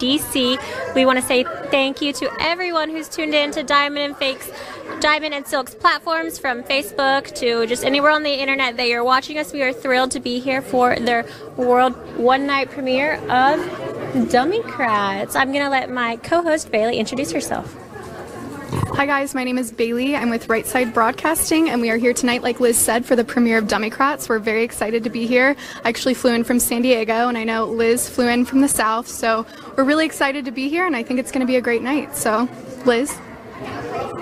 DC. We want to say thank you to everyone who's tuned in to Diamond and Silk's platforms, from Facebook to just anywhere on the internet that you're watching us. We are thrilled to be here for their world one-night premiere of Dummycrats. I'm going to let my co-host Bailee introduce herself. Hi guys, my name is Bailee. I'm with Right Side Broadcasting, and we are here tonight, like Liz said, for the premiere of Dummycrats. We're very excited to be here. I actually flew in from San Diego, and I know Liz flew in from the South, so we're really excited to be here, and I think it's going to be a great night. So, Liz?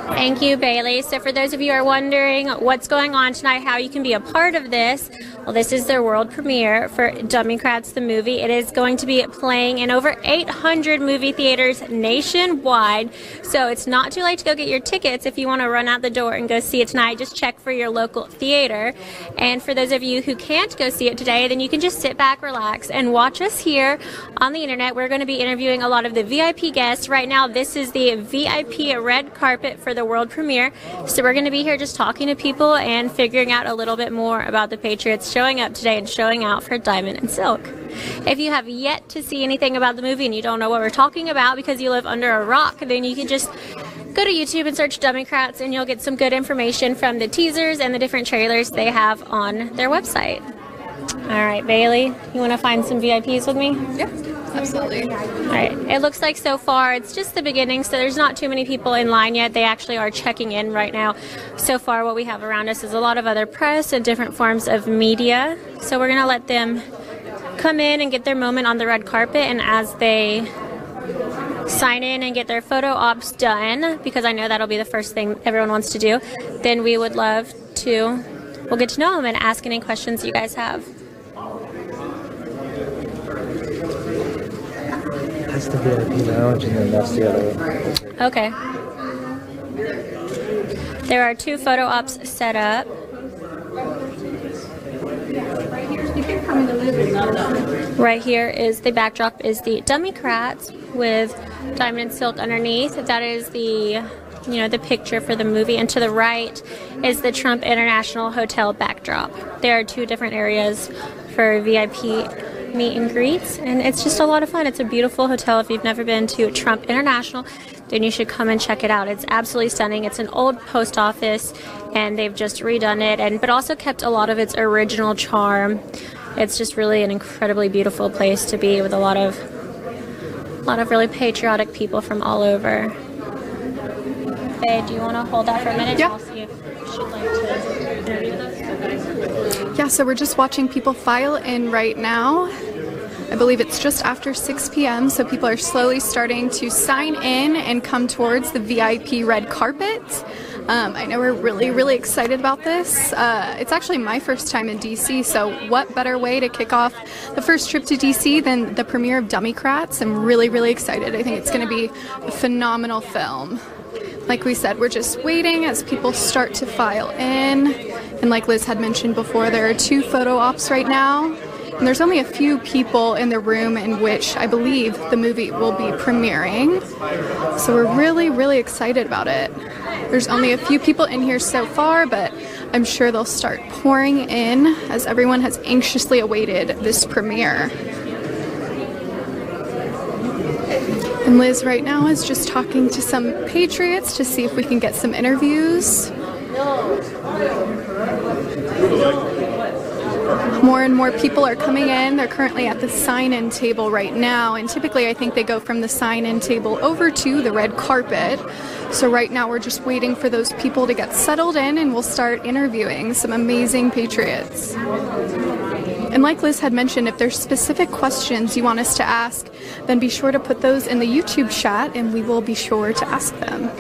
Thank you, Bailee. So for those of you who are wondering what's going on tonight, how you can be a part of this, well, this is their world premiere for Dummycrats the movie. It is going to be playing in over 800 movie theaters nationwide. So it's not too late to go get your tickets if you want to run out the door and go see it tonight. Just check for your local theater. And for those of you who can't go see it today, then you can just sit back, relax, and watch us here on the internet. We're going to be interviewing a lot of the VIP guests. Right now, this is the VIP red carpet for the world premiere. So we're going to be here just talking to people and figuring out a little bit more about the Patriots showing up today and showing out for Diamond and Silk. If you have yet to see anything about the movie and you don't know what we're talking about because you live under a rock, then you can just go to YouTube and search Dummycrats, and you'll get some good information from the teasers and the different trailers they have on their website. All right, Bailee, you want to find some VIPs with me? Yeah, absolutely. All right, it looks like so far it's just the beginning, so there's not too many people in line yet. They actually are checking in right now. So far what we have around us is a lot of other press and different forms of media. So we're going to let them come in and get their moment on the red carpet, and as they sign in and get their photo ops done, because I know that'll be the first thing everyone wants to do, then we would love to, we'll get to know them and ask any questions you guys have. That's the VIP lounge, and then that's the other one. Okay. There are 2 photo ops set up. Right here is the backdrop, is the Dummycrats with Diamond and Silk underneath. That is the, the picture for the movie. And to the right is the Trump International Hotel backdrop. There are 2 different areas for VIP meet and greets, and it's just a lot of fun. It's a beautiful hotel. If you've never been to Trump International, then you should come and check it out. It's absolutely stunning. It's an old post office, and they've just redone it, but also kept a lot of its original charm. It's just really an incredibly beautiful place to be, with a lot of really patriotic people from all over. Faye, do you want to hold that for a minute? Yeah. I'll see if she'd like to interview with us. Yeah, so we're just watching people file in right now. I believe it's just after 6 p.m., so people are slowly starting to sign in and come towards the VIP red carpet. I know we're really, really excited about this. It's actually my first time in DC, so what better way to kick off the first trip to DC than the premiere of Dummycrats? I'm really, really excited. I think it's going to be a phenomenal film. Like we said, we're just waiting as people start to file in. And like Liz had mentioned before, there are 2 photo ops right now. And there's only a few people in the room in which I believe the movie will be premiering. So we're really, really excited about it. There's only a few people in here so far, but I'm sure they'll start pouring in as everyone has anxiously awaited this premiere. And Liz right now is just talking to some Patriots to see if we can get some interviews. More and more people are coming in. They're currently at the sign-in table right now, and typically I think they go from the sign-in table over to the red carpet. So right now we're just waiting for those people to get settled in, and we'll start interviewing some amazing Patriots. And like Liz had mentioned, if there's specific questions you want us to ask, then be sure to put those in the YouTube chat, and we will be sure to ask them.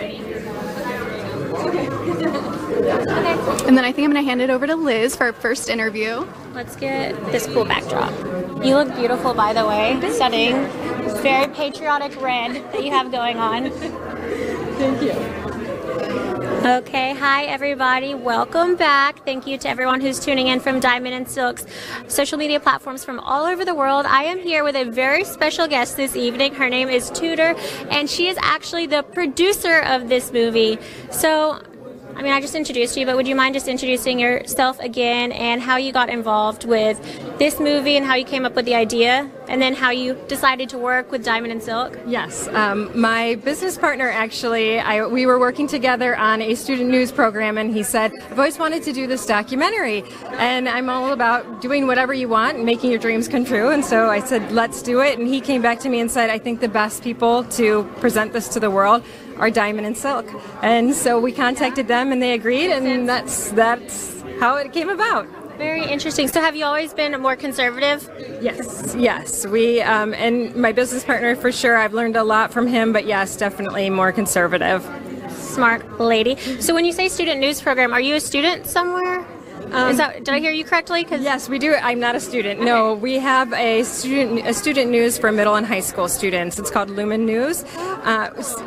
And then I think I'm going to hand it over to Liz for our first interview. Let's get this cool backdrop. You look beautiful, by the way. Stunning. Very patriotic red that you have going on. Thank you. Okay, hi everybody. Welcome back. Thank you to everyone who's tuning in from Diamond and Silk's social media platforms from all over the world. I am here with a very special guest this evening. Her name is Tudor, and she is actually the producer of this movie. So, I just introduced you, but would you mind just introducing yourself again and how you got involved with this movie and how you came up with the idea, and then how you decided to work with Diamond and Silk? Yes, my business partner actually, we were working together on a student news program, and he said, I've always wanted to do this documentary, and I'm all about doing whatever you want and making your dreams come true, and so I said, let's do it, and he came back to me and said, I think the best people to present this to the world are Diamond and Silk, and so we contacted them and they agreed, and that's how it came about. Very interesting. So have you always been more conservative? Yes. We and my business partner, for sure, I've learned a lot from him, but yes, definitely more conservative. Smart lady. So when you say student news program, are you a student somewhere? Did I hear you correctly? Yes, we do. I'm not a student. Okay. No, we have a student news for middle and high school students. It's called Lumen News.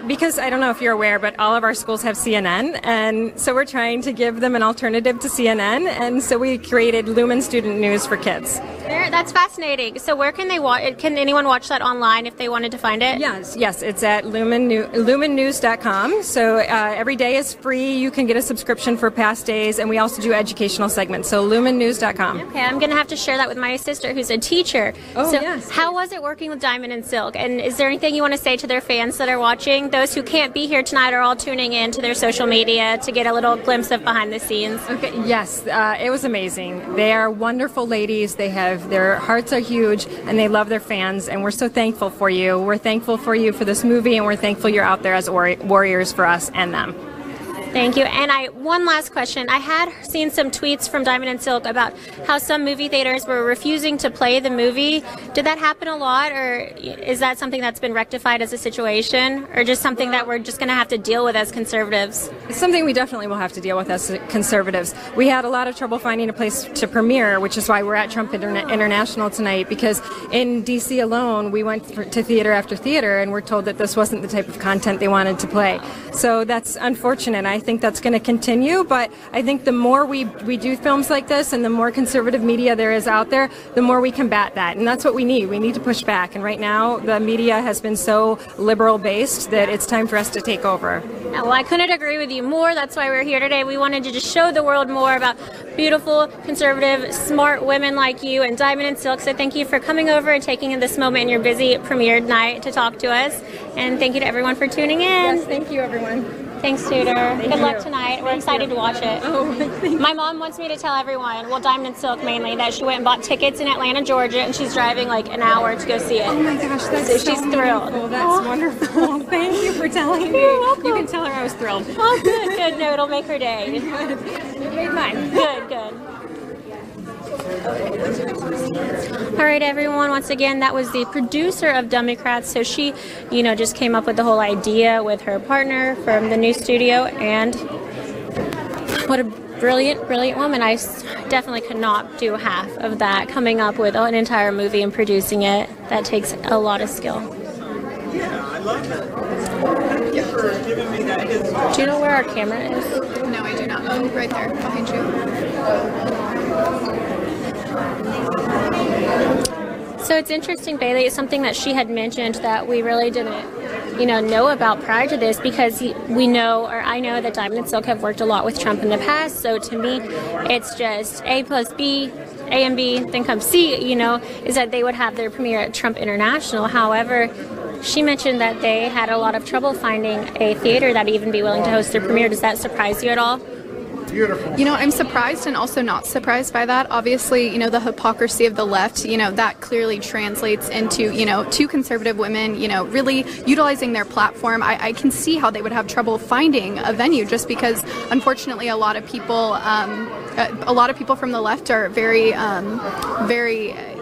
Because I don't know if you're aware, but all of our schools have CNN, and so we're trying to give them an alternative to CNN, and so we created Lumen Student News for kids. That's fascinating. So where can they watch? Can anyone watch that online if they wanted to find it? Yes. It's at lumennews.com. So every day is free. You can get a subscription for past days, and we also do educational segments. So lumennews.com. Okay, I'm going to have to share that with my sister, who's a teacher. Oh, so yes. How was it working with Diamond and Silk? And is there anything you want to say to their fans that are watching? Those who can't be here tonight are all tuning in to their social media to get a little glimpse of behind the scenes. Okay. Yes, it was amazing. They are wonderful ladies. Their hearts are huge, and they love their fans, and we're so thankful for you. We're thankful for you for this movie, and we're thankful you're out there as warriors for us and them. Thank you. And one last question. I had seen some tweets from Diamond and Silk about how some movie theaters were refusing to play the movie. Did that happen a lot, or is that something that's been rectified as a situation, or just something that we're just going to have to deal with as conservatives? It's something we definitely will have to deal with as conservatives. We had a lot of trouble finding a place to premiere, which is why we're at Trump International tonight, because in D.C. alone, we went to theater after theater, and we're told that this wasn't the type of content they wanted to play. So that's unfortunate. I think that's going to continue, but I think the more we do films like this and the more conservative media there is out there, the more we combat that, and that's what we need. We need to push back, and right now the media has been so liberal-based that it's time for us to take over. Well, I couldn't agree with you more. That's why we're here today. We wanted to just show the world more about beautiful, conservative, smart women like you and Diamond and Silk. So thank you for coming over and taking this moment in your busy premiere night to talk to us. And thank you to everyone for tuning in. Yes, thank you, everyone. Thanks, Tudor. Good luck tonight. We're excited to watch it. Oh, thank you. My mom wants me to tell everyone, well, Diamond and Silk mainly, that she went and bought tickets in Atlanta, Georgia, and she's driving like an hour to go see it. Oh my gosh, that's so she's thrilled. Wonderful. That's wonderful. Thank you for telling me. You're welcome. You can tell her I was thrilled. Oh, good. No, it'll make her day. It made mine. Good. All right, everyone. Once again, that was the producer of Dummycrats. So she, just came up with the whole idea with her partner from the new studio, and what a brilliant woman. I definitely could not do half of that, coming up with an entire movie and producing it. That takes a lot of skill. Yeah, I love that. Thank you for giving me that. Do you know where our camera is? No, I do not. Oh, right there, behind you. So it's interesting, Bailee. It's something that she had mentioned that we really didn't, know about prior to this, because I know that Diamond and Silk have worked a lot with Trump in the past. So to me, it's just A plus B, A and B, then comes C, is that they would have their premiere at Trump International. However, she mentioned that they had a lot of trouble finding a theater that would even be willing to host their premiere. Does that surprise you at all? Beautiful. I'm surprised and also not surprised by that. Obviously, the hypocrisy of the left, that clearly translates into, two conservative women, really utilizing their platform. I can see how they would have trouble finding a venue, just because, unfortunately, a lot of people from the left are very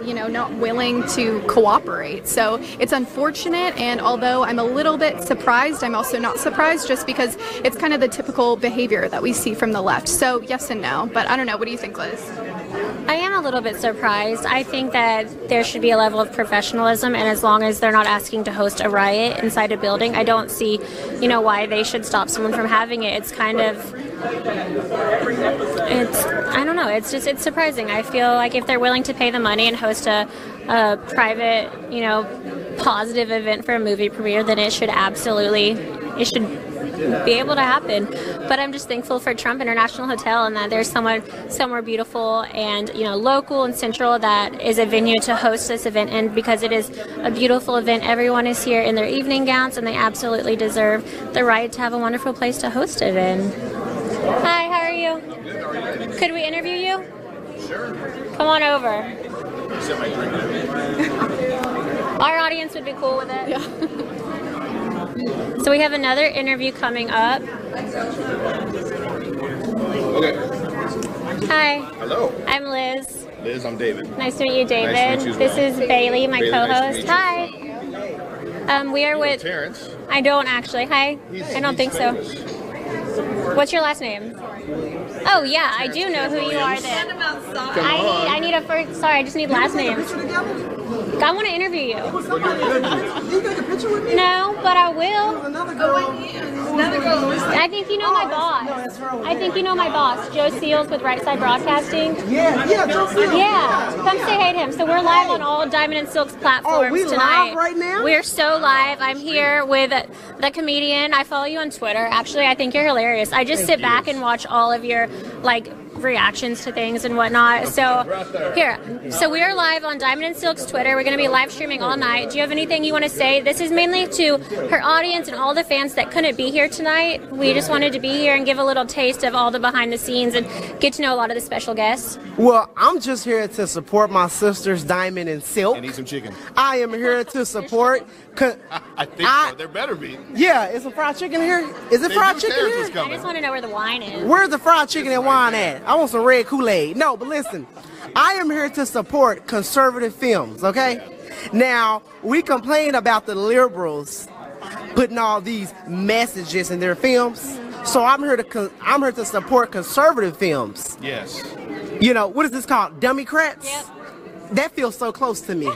not willing to cooperate. So it's unfortunate, and although I'm a little bit surprised, I'm also not surprised, just because it's kind of the typical behavior that we see from the left. So yes and no, but I don't know. What do you think, Liz? I am a little bit surprised. I think that there should be a level of professionalism, and as long as they're not asking to host a riot inside a building, I don't see, why they should stop someone from having it. It's kind of, I don't know, it's surprising. I feel like if they're willing to pay the money and host a private, positive event for a movie premiere, then it should be able to happen. But I'm just thankful for Trump International Hotel and that there's somewhere beautiful and local and central that is a venue to host this event in, because it is a beautiful event. Everyone is here in their evening gowns and they absolutely deserve the right to have a wonderful place to host it in. Hi, how are you? Could we interview you? Sure. Come on over. Our audience would be cool with it. Yeah. So we have another interview coming up. Okay. Hi. Hello. I'm Liz. Liz, I'm David. Nice to meet you, David. Nice to meet you as This well. is Bailee, my Bailee, co-host. nice to meet you. Hi. We are with Terrence. I don't actually. Hi. I don't think so. famous. What's your last name? Oh yeah, I do know who you are then. I need a first. Sorry, I just need last names. I want to interview you. No, but I will. I think you know my boss. I think you know my boss, Joe Seals with Right Side Broadcasting. Yeah, Joe Seals. Yeah, come say hey to him. So we're live on all Diamond and Silk's platforms we tonight. live right now? We're so live. I'm here with the comedian. I follow you on Twitter. Actually, I think you're hilarious. I just sit back and watch all of your reactions to things and whatnot. So we are live on Diamond and Silk's Twitter. We're going to be live streaming all night. Do you have anything you want to say? This is mainly to her audience and all the fans that couldn't be here tonight. We just wanted to be here and give a little taste of all the behind the scenes and get to know a lot of the special guests. Well, I'm just here to support my sisters, Diamond and Silk. And eat some chicken. I am here to support. I think so. There better be. Yeah, is some fried chicken here? Is it fried chicken Terrence here? is coming. I just want to know where the wine is. Where's the fried chicken and wine at? I want some red Kool-Aid. No, but listen, I am here to support conservative films, okay? Now, we complain about the liberals putting all these messages in their films. So I'm here to support conservative films. Yes. What is this called? Dummycrats? Yep. That feels so close to me. And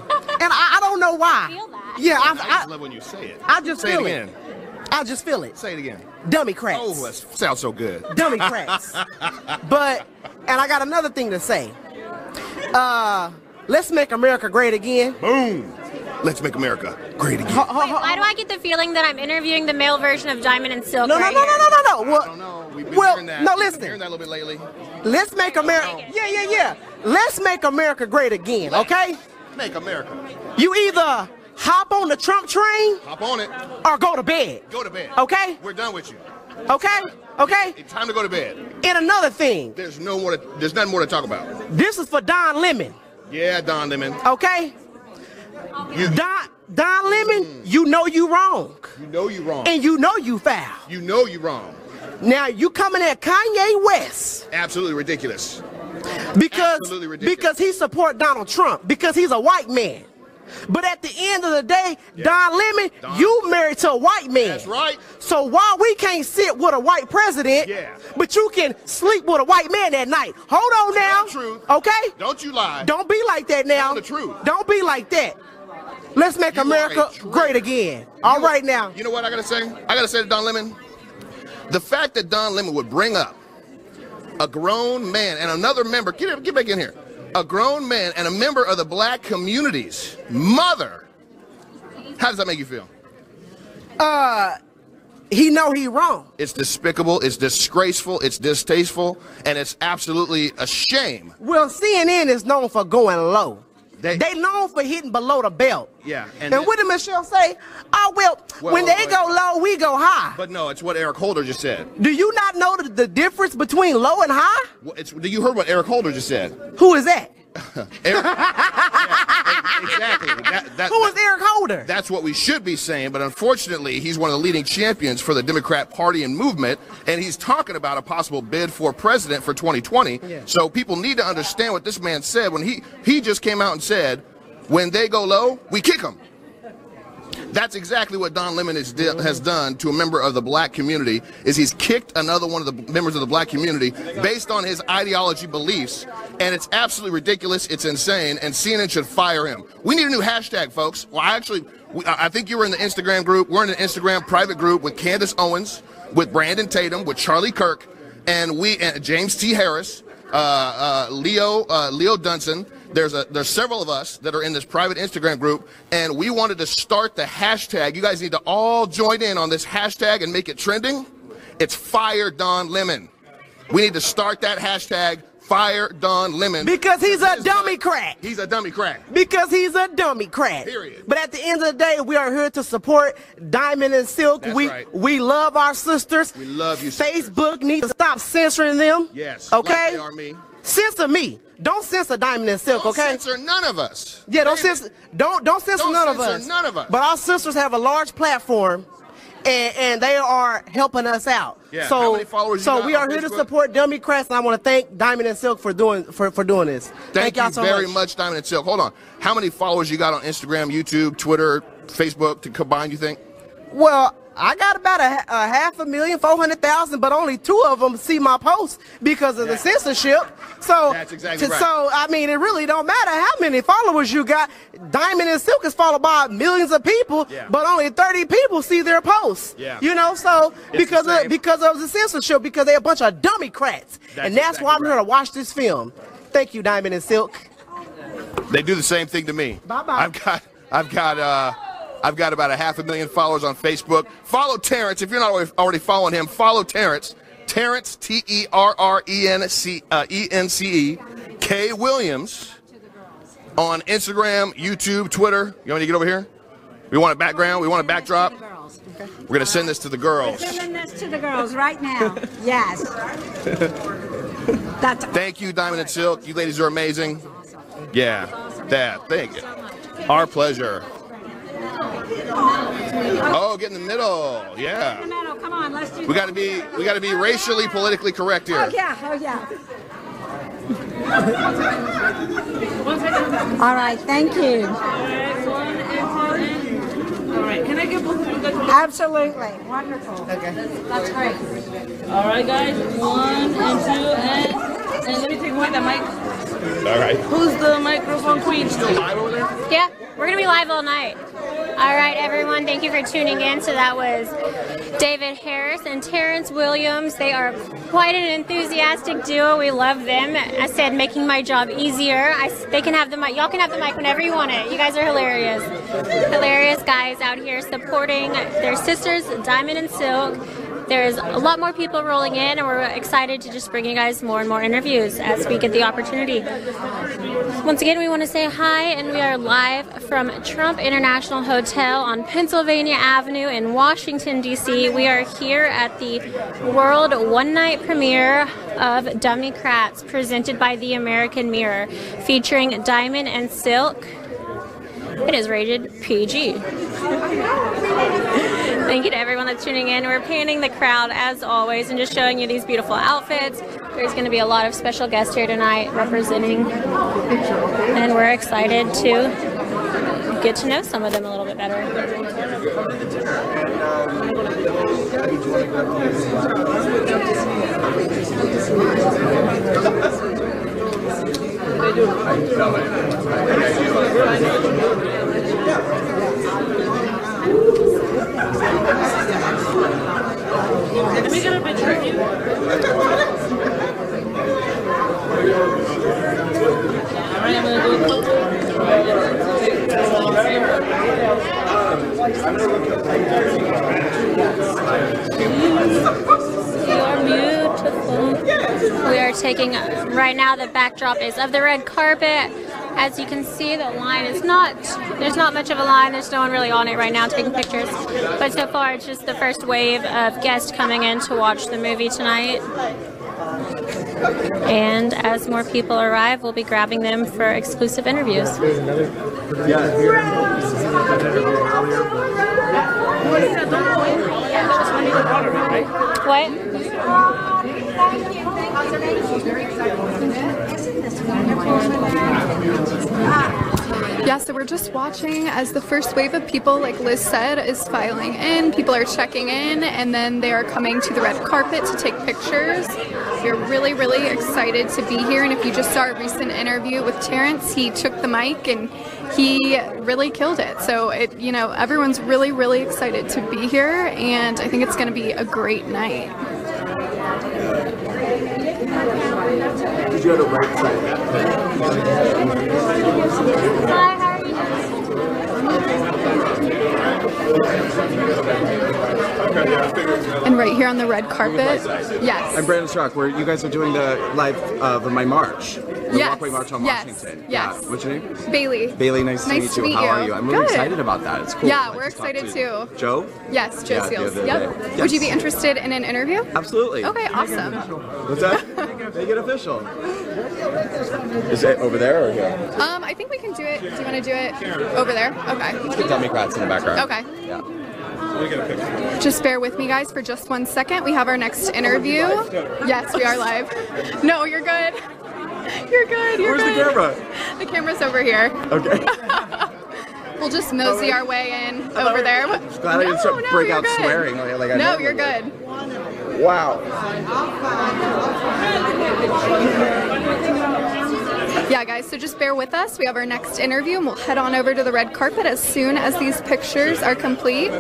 I don't know why. I feel that. Yeah, I just love when you say it. I just say feel it it. again. I just feel it. Say it again. Dummycrats. Oh, that sounds so good. Dummycrats. And I got another thing to say. Let's make America great again. Boom. Let's make America great again. Wait, why do I get the feeling that I'm interviewing the male version of Diamond and Silk? No. right Well, here? I don't know. We've been hearing that. no, We've been listen. hearing that a little bit lately. Let's make America. Yeah. Let's make America great again, okay? Make America. You either hop on the Trump train Hop on it. or go to bed, Go to bed. okay? We're done with you. Okay? It's time to go to bed. And another thing, There's nothing more to talk about. this is for Don Lemon, Yeah, Don Lemon. okay? Don Lemon, you know you wrong. You know you wrong. And you know you foul. You know you wrong. Now you coming at Kanye West Absolutely ridiculous. Absolutely ridiculous. because he support Donald Trump, because he's a white man. But at the end of the day, Don Lemon, you married to a white man. That's right. So why we can't sit with a white president, but you can sleep with a white man at night? Hold on now. Tell the truth. Okay? Don't you lie. Don't be like that now. Tell the truth. Don't be like that. Let's make America great again. All right now. You know what I gotta say? I gotta say to Don Lemon, the fact that Don Lemon would bring up a grown man and another member, get back in here, a grown man and a member of the black community's mother, how does that make you feel? He know he wrong. It's despicable, it's disgraceful, it's distasteful, and it's absolutely a shame. Well, CNN is known for going low. They known for hitting below the belt. Yeah. And what did Michelle say? Oh, well, when they go low, we go high. But no, it's what Eric Holder just said. Do you not know the difference between low and high? Well, you heard what Eric Holder just said. Who is that? Eric, exactly. Who is Eric Holder? That's what we should be saying, but unfortunately, he's one of the leading champions for the Democrat Party and movement, and he's talking about a possible bid for president for 2020. Yeah. So people need to understand what this man said when he just came out and said, when they go low, we kick them. That's exactly what Don Lemon has done to a member of the black community, is he's kicked another one of the members of the black community based on his ideology beliefs, and it's absolutely ridiculous, it's insane, and CNN should fire him. We need a new hashtag, folks. Well, I think you were in the Instagram group. We're in an Instagram private group with Candace Owens, with Brandon Tatum, with Charlie Kirk, and James T. Harris, Leo Dunson, there's several of us that are in this private Instagram group, and we wanted to start the hashtag. You guys need to all join in on this hashtag and make it trending. It's Fire Don Lemon. We need to start that hashtag, Fire Don Lemon. Because he's a Dummycrat. He's a Dummycrat. Because he's a Dummycrat. Period. But at the end of the day, we are here to support Diamond and Silk. That's we right. we love our sisters. We love you, sisters. Facebook needs to stop censoring them. Yes. Okay? Like they are me. Censor me. Don't censor Diamond and Silk, Don't okay? censor none of us. Yeah, don't censor none of us. None of us. But our sisters have a large platform, and they are helping us out. Yeah. So, How many followers you got we are on here to Facebook? support Dummycrats, and I want to thank Diamond and Silk for doing this. Thank y'all you so very much, Diamond and Silk. Hold on. How many followers you got on Instagram, YouTube, Twitter, Facebook to combine, you think? Well, I got about a 500,000, 400,000, but only 2 of them see my posts because of the censorship. So That's exactly right. So I mean, it really don't matter how many followers you got. Diamond and Silk is followed by millions of people, but only 30 people see their posts. Yeah. You know, so because the same. of the censorship, because they're a bunch of Dummycrats, and that's exactly why I'm right. here to watch this film. Thank you, Diamond and Silk. They do the same thing to me. Bye-bye. I've got about 500,000 followers on Facebook. Follow Terrence. If you're not already following him, follow Terrence. Terrence, Terrence, K. Williams on Instagram, YouTube, Twitter. You want me to get over here? We want a background? We want a backdrop? We're going to send this to the girls. We're sending this to the girls right now. Yes. Thank you, Diamond and Silk. You ladies are amazing. Yeah, thank you. Our pleasure. Oh, get in the middle. Yeah. In the middle. Come on, let's do We got to be racially politically correct here. Oh yeah. All right, thank you. All right, can I get both of you guys? Absolutely, wonderful. Okay. That's great. All right, guys, 1 and 2, and let me take away that mic. All right. Who's the microphone queen? Still live over there? Yeah, we're going to be live all night. All right, everyone, thank you for tuning in. So that was David Harris and Terrence Williams. They are quite an enthusiastic duo. We love them. I said making my job easier. They can have the mic. Y'all can have the mic whenever you want it. You guys are hilarious. Hilarious guys out here supporting their sisters, Diamond and Silk. There's a lot more people rolling in, and we're excited to just bring you guys more and more interviews as we get the opportunity. Once again, we want to say hi, and we are live from Trump International Hotel on Pennsylvania Avenue in Washington, D.C. We are here at the world one-night premiere of Dummycrats, presented by the American Mirror, featuring Diamond and Silk. It is rated PG. Thank you to everyone that's tuning in. We're panning the crowd as always and just showing you these beautiful outfits. There's going to be a lot of special guests here tonight representing, and we're excited to get to know some of them a little bit better. Can we get a picture of you? Alright, I'm going to do a couple. You are beautiful. We are taking, right now the backdrop is of the red carpet. As you can see, the line is there's not much of a line. There's no one really on it right now taking pictures. But so far, it's just the first wave of guests coming in to watch the movie tonight. And as more people arrive, we'll be grabbing them for exclusive interviews. What? Yeah, so we're just watching as the first wave of people, like Liz said, is filing in. People are checking in, and then they are coming to the red carpet to take pictures. We're really, really excited to be here, and if you just saw a recent interview with Terrence, he took the mic and he really killed it. So everyone's really, really excited to be here, and I think it's going to be a great night. Did you have the right side? Hi, how are you? And right here on the red carpet, yes. I'm Brandon Strock, where you guys are doing the live of my march. The Yes. Walkaway March on Yes. Washington. Yes. Yeah. What's your name? Bailee. Bailee, nice to meet you. How are you? I'm really Good. excited about that. It's cool. Yeah, I we're just talked excited to too. Joe? Yes, Joe Yeah, the Seals. other Yep. day. Would you be Yes. interested in an interview? Absolutely. Okay, awesome. What's that? Make it official. Is it over there or here? I think we can do it. Do you want to do it over there? Okay. Let's get Dummycrats in the background. Okay. Yeah. Just bear with me, guys, for just 1 second. We have our next interview. Yes, we are live. No, you're good. You're good. You're Where's good. the camera? The camera's over here. Okay. We'll just mosey our way in over there. Glad I didn't start break you're out good. swearing like I No, normally you're would. good. Wow. Yeah, guys, so just bear with us. We have our next interview, and we'll head on over to the red carpet as soon as these pictures are complete.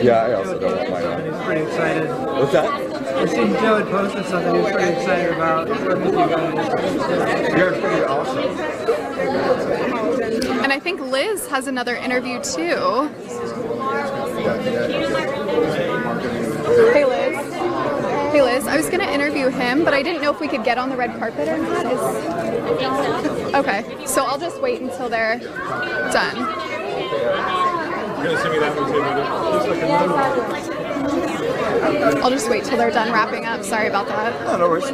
Yeah, I also don't want mine on. He's pretty excited. What's that? I seen Joe had posted something he was pretty excited about working with you guys. You're pretty awesome. And I think Liz has another interview, too. Hey, Liz. Hey, Liz. I was going to interview him, but I didn't know if we could get on the red carpet or not. Okay, so I'll just wait until they're done. I'll just wait till they're done wrapping up. Sorry about that. Oh, no worries.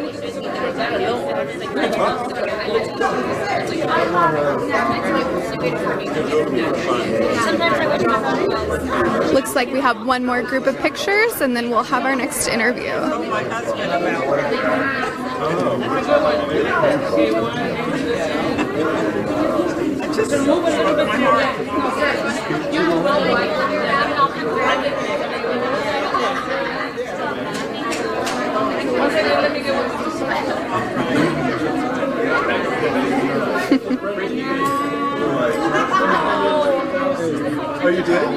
Looks like we have one more group of pictures, and then we'll have our next interview. Just move a little bit more. Let me get one. Oh, you did?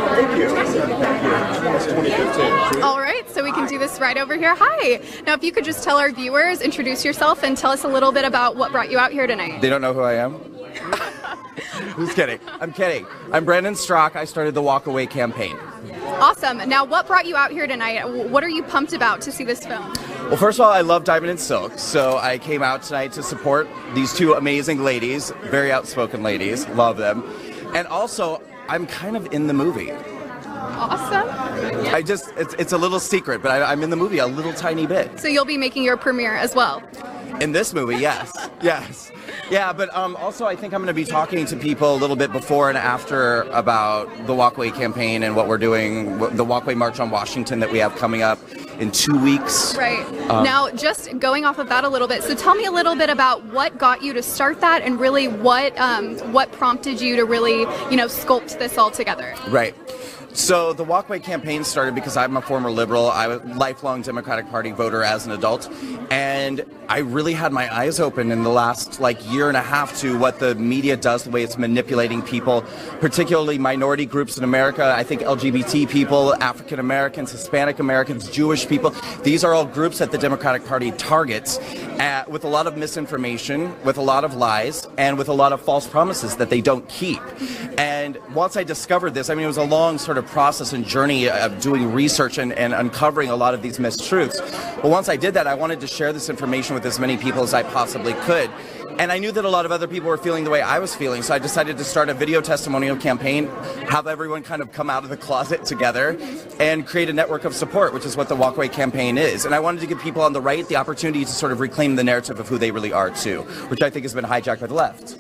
Thank you. That's 2015. All right, so we can do this right over here. Hi. Now, if you could just tell our viewers, introduce yourself, and tell us a little bit about what brought you out here tonight. They don't know who I am? Who's kidding? I'm kidding. I'm Brandon Strock. I started the Walkaway campaign. Awesome. Now, what brought you out here tonight? What are you pumped about to see this film? Well, first of all, I love Diamond and Silk, so I came out tonight to support these two amazing ladies, very outspoken ladies, love them. And also, I'm kind of in the movie. Awesome. It's a little secret, but I'm in the movie a little tiny bit. So you'll be making your premiere as well? In this movie, yes. Yes. Yeah, but also I think I'm going to be talking to people a little bit before and after about the Walkaway campaign and what we're doing, the Walkaway March on Washington that we have coming up in 2 weeks. Right. Now, just going off of that a little bit, so tell me a little bit about what got you to start that and really what prompted you to really, sculpt this all together. Right. So the Walkaway campaign started because I'm a former liberal. I was a lifelong Democratic Party voter as an adult, and I really had my eyes open in the last year and a half to what the media does, the way it's manipulating people, particularly minority groups in America. I think LGBT people, African Americans, Hispanic Americans, Jewish people. These are all groups that the Democratic Party targets with a lot of misinformation, with a lot of lies, and with a lot of false promises that they don't keep. And once I discovered this, it was a long sort of process and journey of doing research and uncovering a lot of these mistruths. But once I did that, I wanted to share this information with as many people as I possibly could. And I knew that a lot of other people were feeling the way I was feeling, so I decided to start a video testimonial campaign, have everyone kind of come out of the closet together, and create a network of support, which is what the Walkaway campaign is. And I wanted to give people on the right the opportunity to sort of reclaim the narrative of who they really are, too, which I think has been hijacked by the left.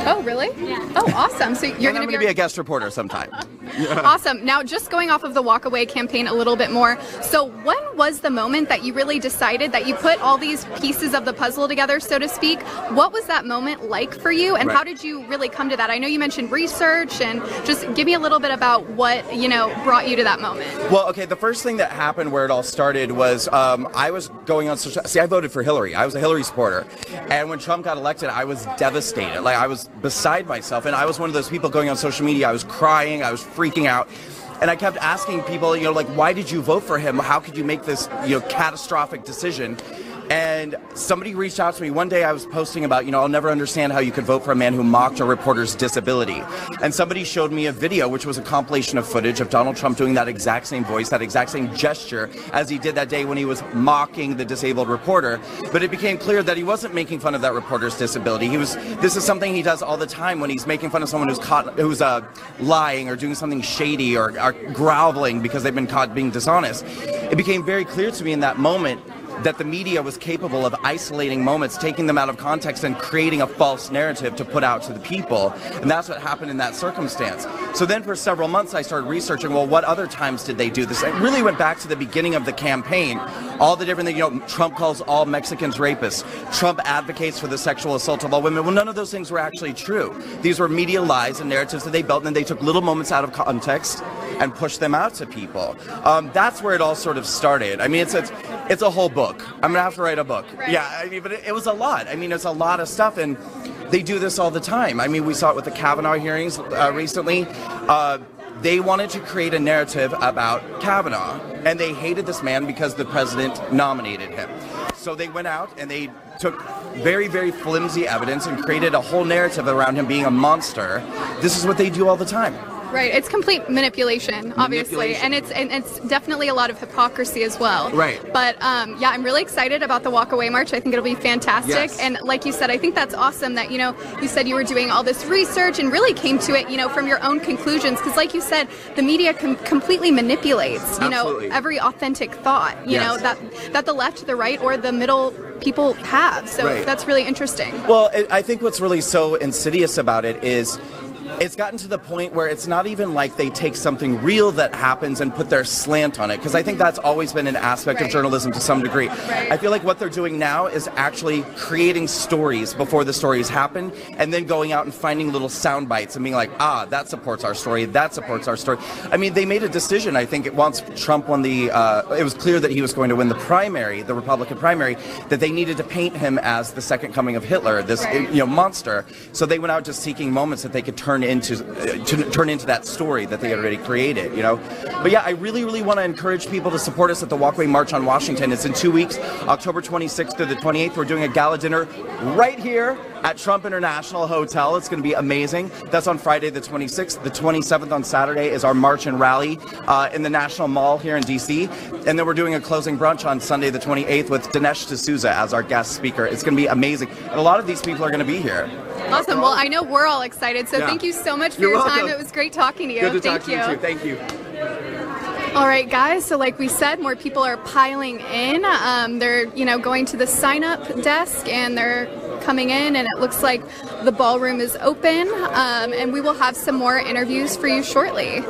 Oh, really? Yeah. Oh, awesome. So you're going to be a guest reporter sometime. Awesome. Now, just going off of the Walkaway campaign a little bit more, so when was the moment that you really decided that you put all these pieces of the puzzle together, so to speak? What was that moment like for you, and how did you really come to that? I know you mentioned research, and just give me a little bit about what, you know, brought you to that moment. Well, okay, the first thing that happened where it all started was I was going on social... See, I voted for Hillary. I was a Hillary supporter. And when Trump got elected, I was devastated. Like, I was beside myself, and I was one of those people going on social media. I was crying. I was freaking out. And I kept asking people, you know, like, why did you vote for him? How could you make this, you know, catastrophic decision? And somebody reached out to me. One day I was posting about, you know, I'll never understand how you could vote for a man who mocked a reporter's disability. And somebody showed me a video, which was a compilation of footage of Donald Trump doing that exact same voice, that exact same gesture as he did that day when he was mocking the disabled reporter. But it became clear that he wasn't making fun of that reporter's disability. This is something he does all the time when he's making fun of someone who's lying or doing something shady or groveling because they've been caught being dishonest. It became very clear to me in that moment that the media was capable of isolating moments, taking them out of context, and creating a false narrative to put out to the people. And that's what happened in that circumstance. So then for several months I started researching, well, what other times did they do this? I really went back to the beginning of the campaign. All the different things, you know, Trump calls all Mexicans rapists. Trump advocates for the sexual assault of all women. Well, none of those things were actually true. These were media lies and narratives that they built, and then they took little moments out of context and pushed them out to people. That's where it all sort of started. I mean, it's a whole book. I'm gonna have to write a book. Right. Yeah, I mean, but it was a lot. I mean, it's a lot of stuff, and they do this all the time. I mean, we saw it with the Kavanaugh hearings recently. They wanted to create a narrative about Kavanaugh, and they hated this man because the president nominated him. So they went out and they took very, very flimsy evidence and created a whole narrative around him being a monster. This is what they do all the time. Right, it's complete manipulation, obviously, and it's definitely a lot of hypocrisy as well. Right. But yeah, I'm really excited about the Walkaway March. I think it'll be fantastic. Yes. And like you said, I think that's awesome that, you know, you said you were doing all this research and really came to it, you know, from your own conclusions. Because like you said, the media completely manipulates, you know, every authentic thought, you know, that the left, the right, or the middle people have. So that's really interesting. Well, I think what's really so insidious about it is it's gotten to the point where it's not even like they take something real that happens and put their slant on it, because I think that's always been an aspect of journalism to some degree. I feel like what they're doing now is actually creating stories before the stories happen, and then going out and finding little sound bites and being like, ah, that supports our story, that supports our story. I mean, they made a decision, I think, once Trump won the, it was clear that he was going to win the primary, the Republican primary, that they needed to paint him as the second coming of Hitler, this you know, monster. So they went out just seeking moments that they could turn into that story that they had already created, you know. But yeah, I really, really want to encourage people to support us at the Walkaway March on Washington. It's in 2 weeks, October 26th to the 28th. We're doing a gala dinner right here at Trump International Hotel. It's going to be amazing. That's on Friday the 26th. The 27th on Saturday is our march and rally in the National Mall here in D.C. And then we're doing a closing brunch on Sunday the 28th with Dinesh D'Souza as our guest speaker. It's going to be amazing. And a lot of these people are going to be here. Awesome. Well, I know we're all excited, so thank you so much for your time. It was great talking to you. Good to talk to you too. Thank you. All right, guys, so like we said, more people are piling in. They're, you know, going to the sign-up desk, and they're coming in, and it looks like the ballroom is open, and we will have some more interviews for you shortly.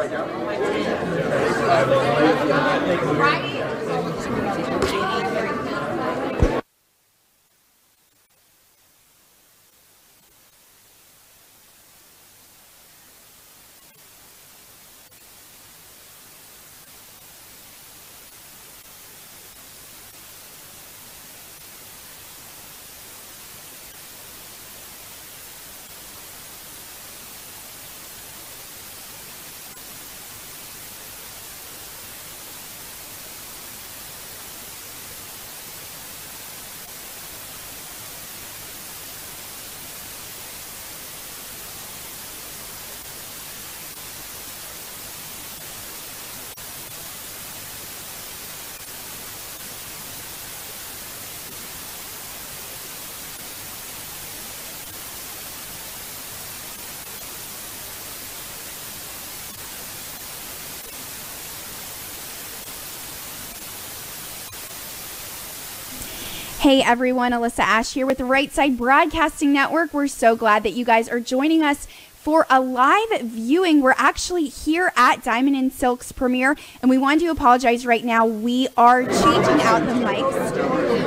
Hey everyone, Alyssa Ash here with the Right Side Broadcasting Network. We're so glad that you guys are joining us for a live viewing. We're actually here at Diamond and Silk's premiere, and we want to apologize right now. We are changing out the mics,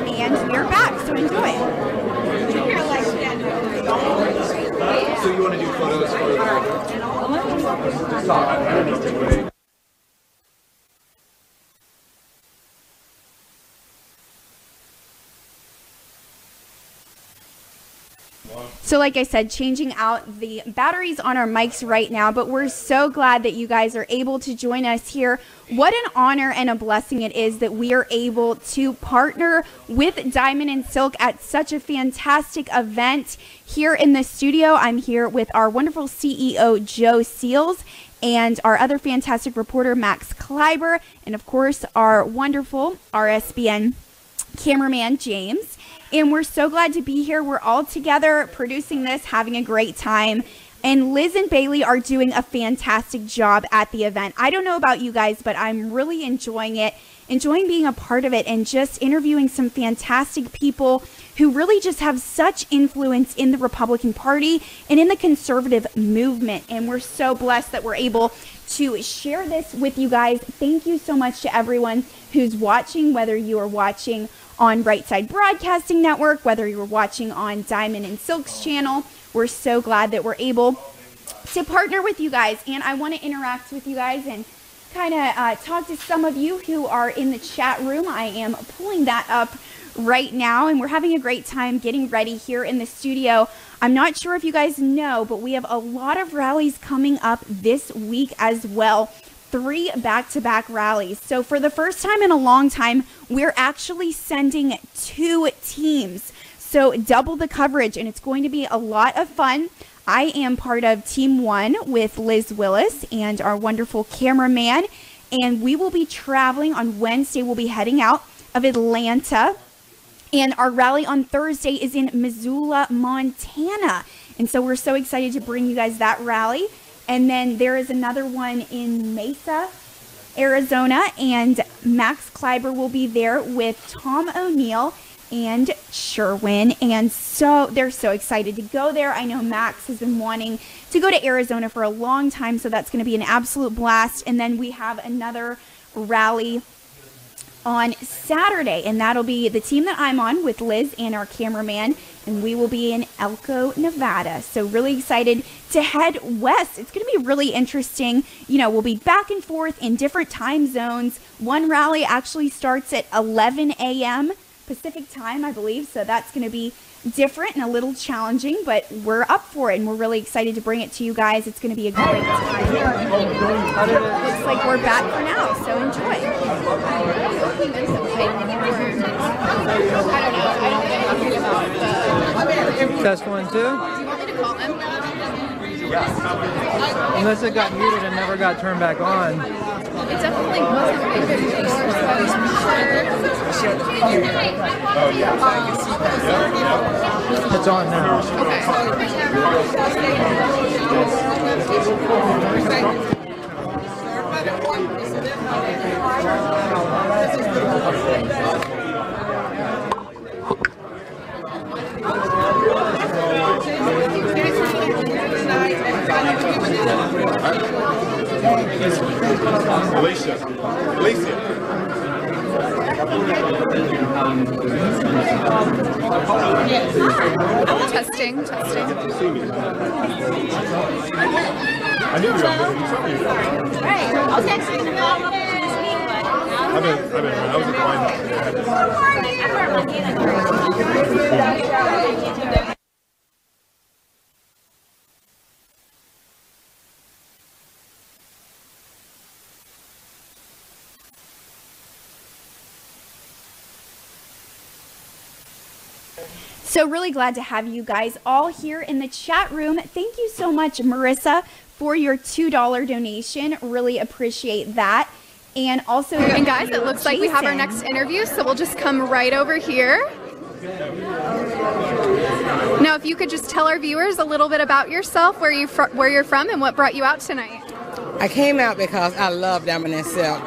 and we're back, so enjoy. So you want to do photos for the... So like I said, changing out the batteries on our mics right now, but we're so glad that you guys are able to join us here. What an honor and a blessing it is that we are able to partner with Diamond and Silk at such a fantastic event here in the studio. I'm here with our wonderful CEO, Joe Seals, and our other fantastic reporter, Max Kleiber, and of course, our wonderful RSBN cameraman, James. And we're so glad to be here. We're all together producing this, having a great time. And Liz and Bailee are doing a fantastic job at the event. I don't know about you guys, but I'm really enjoying it, enjoying being a part of it, and just interviewing some fantastic people who really just have such influence in the Republican Party and in the conservative movement. And we're so blessed that we're able to share this with you guys. Thank you so much to everyone who's watching, whether you are watching on Right Side Broadcasting Network, whether you're watching on Diamond and Silk's channel. We're so glad that we're able to partner with you guys, and I want to interact with you guys and kind of talk to some of you who are in the chat room. I am pulling that up right now, and we're having a great time getting ready here in the studio. I'm not sure if you guys know, but we have a lot of rallies coming up this week as well. 3 back-to-back rallies. So for the first time in a long time, we're actually sending 2 teams. So double the coverage, and it's going to be a lot of fun. I am part of Team 1 with Liz Willis and our wonderful cameraman, and we will be traveling on Wednesday. We'll be heading out of Atlanta, and our rally on Thursday is in Missoula, Montana. And so we're so excited to bring you guys that rally. And then there is another one in Mesa, Arizona, and Max Kleiber will be there with Tom O'Neill and Sherwin. And so they're so excited to go there. I know Max has been wanting to go to Arizona for a long time, so that's going to be an absolute blast. And then we have another rally on Saturday, and that'll be the team that I'm on with Liz and our cameraman, and we will be in Elko, Nevada. So really excited to head west. It's going to be really interesting. You know, we'll be back and forth in different time zones. One rally actually starts at 11 a.m. Pacific time, I believe, so that's going to be different and a little challenging, but we're up for it, and we're really excited to bring it to you guys. It's going to be a great time. Looks like we're back for now, so enjoy. Test 1, 2. Do you want me to call them? Unless it got muted and never got turned back on. It definitely wasn't muted before, so I was It's on now. Alicia. testing. I knew you were going to Right. I'll text you this week, but I was at So really glad to have you guys all here in the chat room. Thank you so much, Marissa, for your $2 donation. Really appreciate that. And also, and guys, it looks like we have our next interview, so we'll just come right over here. Now, if you could just tell our viewers a little bit about yourself, where you're from, and what brought you out tonight. I came out because I love Diamond and Silk.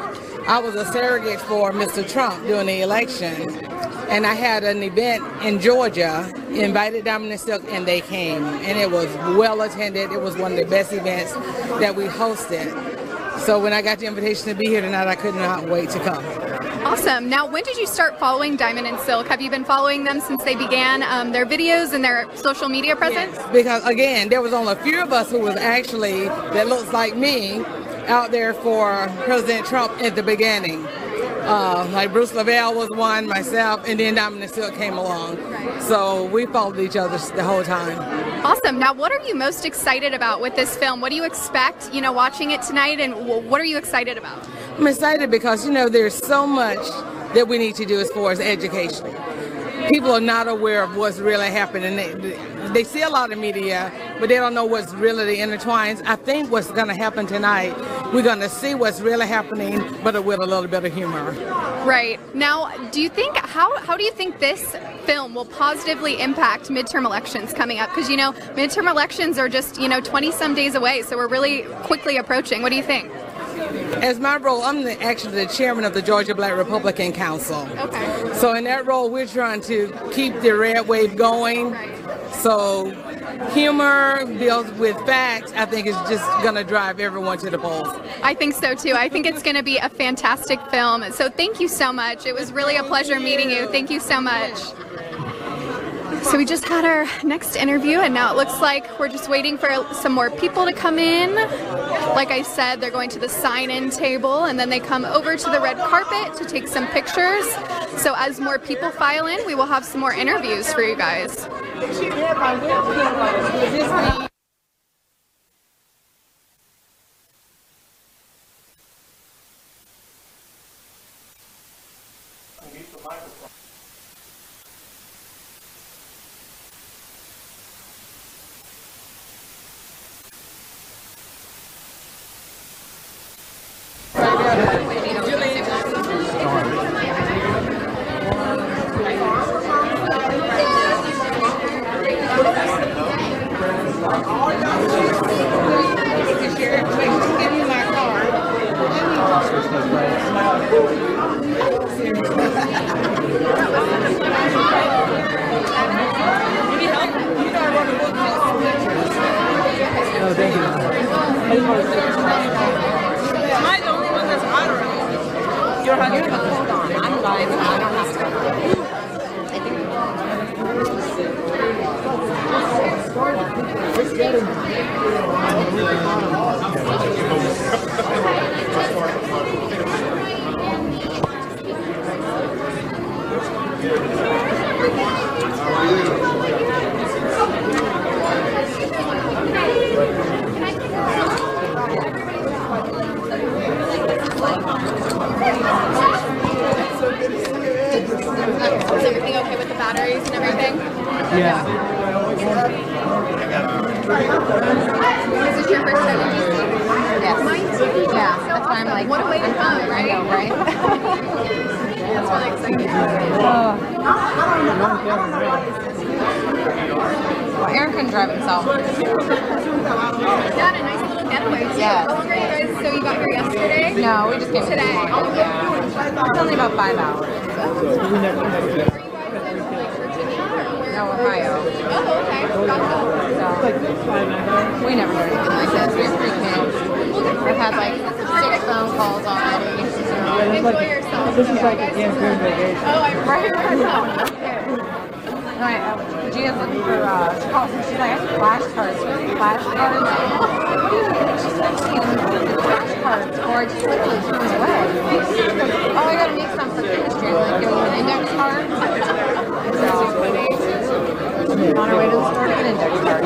I was a surrogate for Mr. Trump during the election, And I had an event in Georgia, invited Diamond and Silk, and they came. And it was well attended. It was one of the best events that we hosted. So when I got the invitation to be here tonight, I could not wait to come. Awesome. Now, when did you start following Diamond and Silk? Have you been following them since they began their videos and their social media presence? Yes, because, again, there was only a few of us who was actually, that looks like me, out there for President Trump at the beginning. Like Bruce Lavelle was one, myself, and then Diamond and Silk came along. Right. So we followed each other the whole time. Awesome. Now, what are you most excited about with this film? What do you expect, watching it tonight, and what are you excited about? I'm excited because, there's so much that we need to do as far as education. People are not aware of what's really happening. They see a lot of media, but they don't know what's really intertwined. I think what's going to happen tonight, we're going to see what's really happening, but with a little bit of humor. Right. Now, do you think, how do you think this film will positively impact midterm elections coming up? Because, midterm elections are just, 20-some days away, so we're really quickly approaching. What do you think? As my role, I'm actually the chairman of the Georgia Black Republican Council. Okay. So in that role, we're trying to keep the red wave going. Right. So humor built with facts, I think, is just going to drive everyone to the polls. I think so, too. I think it's going to be a fantastic film. So thank you so much. It was really a pleasure meeting you. Thank you so much. So we just had our next interview, and now it looks like we're just waiting for some more people to come in. Like I said, they're going to the sign-in table, and then they come over to the red carpet to take some pictures. So as more people file in, we will have some more interviews for you guys. Is everything okay with the batteries and everything? Yeah. Is this your first time in DC? Yes. Mine too. Yeah, that's why I'm like, what a way to come, right? I know, right? That's really exciting. Well, Aaron couldn't drive himself. Yeah, a nice little getaway too. Yeah. How long are you guys? So you got here yesterday? No, we just came today. Yeah. It's only about 5 hours. No, Ohio. Oh, okay. Gotcha. So, we never heard anything like this. We have 3 kids. We've had like 6 phone calls already. Enjoy yourself. This is like a Cancun vacation. Oh, I'm right. Alright, Gia's looking for, she's like, I have flashcards. Flashcards? She's like, flashcards, or I just literally turn away. Oh, I gotta make some for chemistry. I'm like, give me an index card. So, on our way to the store to get an index card.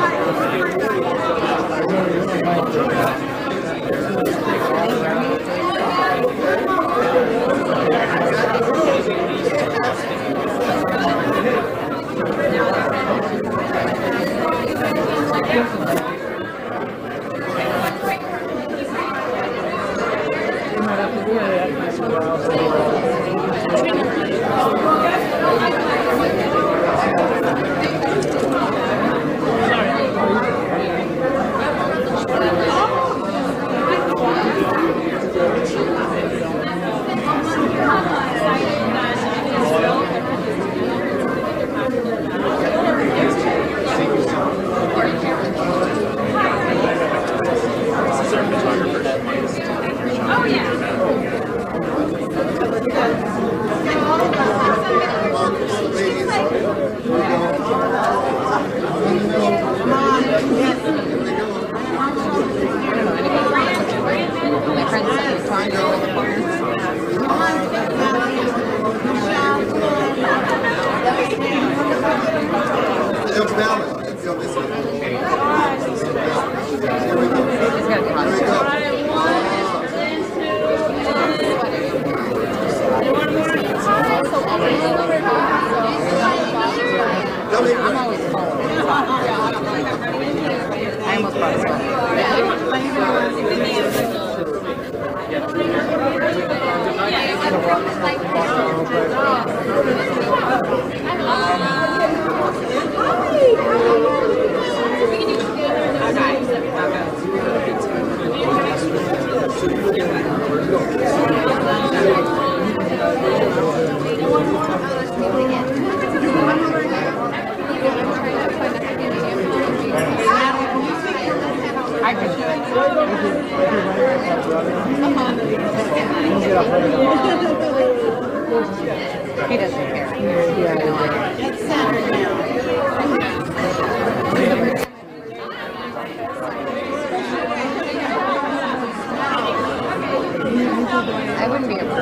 I'm always cold. I almost brought He doesn't care. It's Saturday now. I wouldn't be able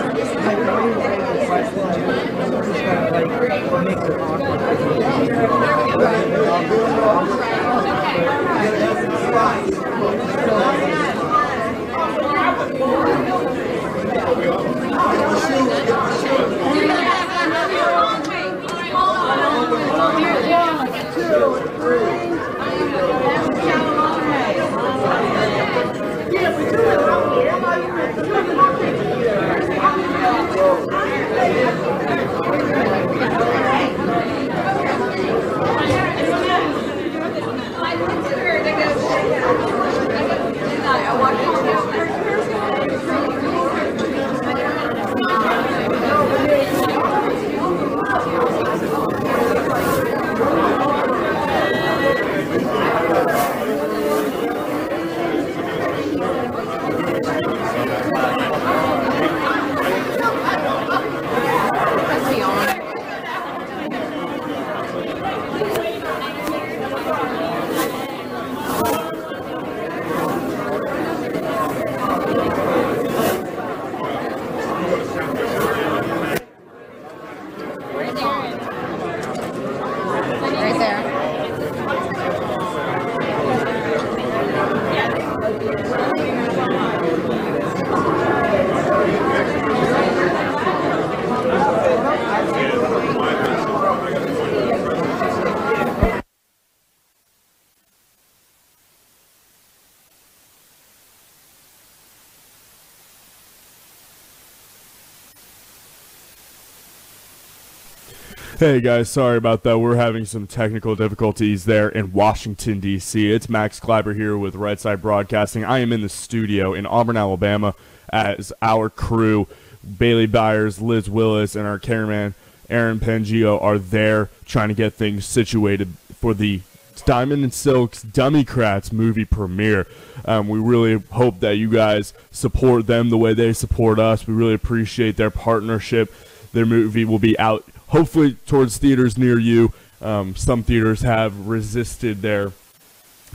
Hey guys, sorry about that. We're having some technical difficulties there in Washington, D.C. It's Max Kleiber here with Red Side Broadcasting. I am in the studio in Auburn, Alabama, as our crew, Bailee, Byers, Liz Willis, and our cameraman, Aaron Pangio, are there trying to get things situated for the Diamond and Silk's Dummycrats movie premiere. We really hope that you guys support them the way they support us. We really appreciate their partnership. Their movie will be out hopefully towards theaters near you. Some theaters have resisted their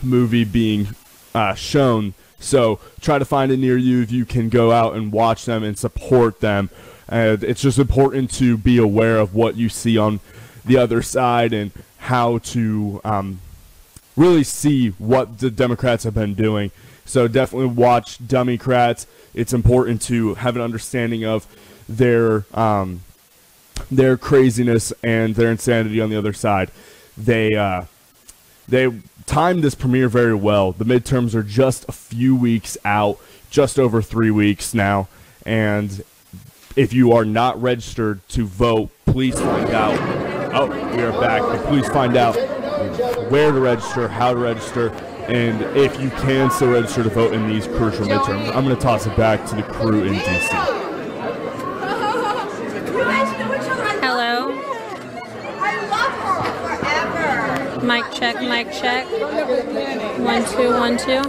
movie being shown, so try to find it near you if you can go out and watch them and support them. It's just important to be aware of what you see on the other side and how to really see what the Democrats have been doing. So definitely watch Dummycrats. It's important to have an understanding of their craziness and their insanity on the other side. They timed this premiere very well. The midterms are just a few weeks out, just over 3 weeks now, and if you are not registered to vote, please find out. Oh, we are back. But please find out where to register, how to register, and if you can still register to vote in these crucial midterms. I'm going to toss it back to the crew in D.C. Hello. Mic check, mic check. 1 2 1 2.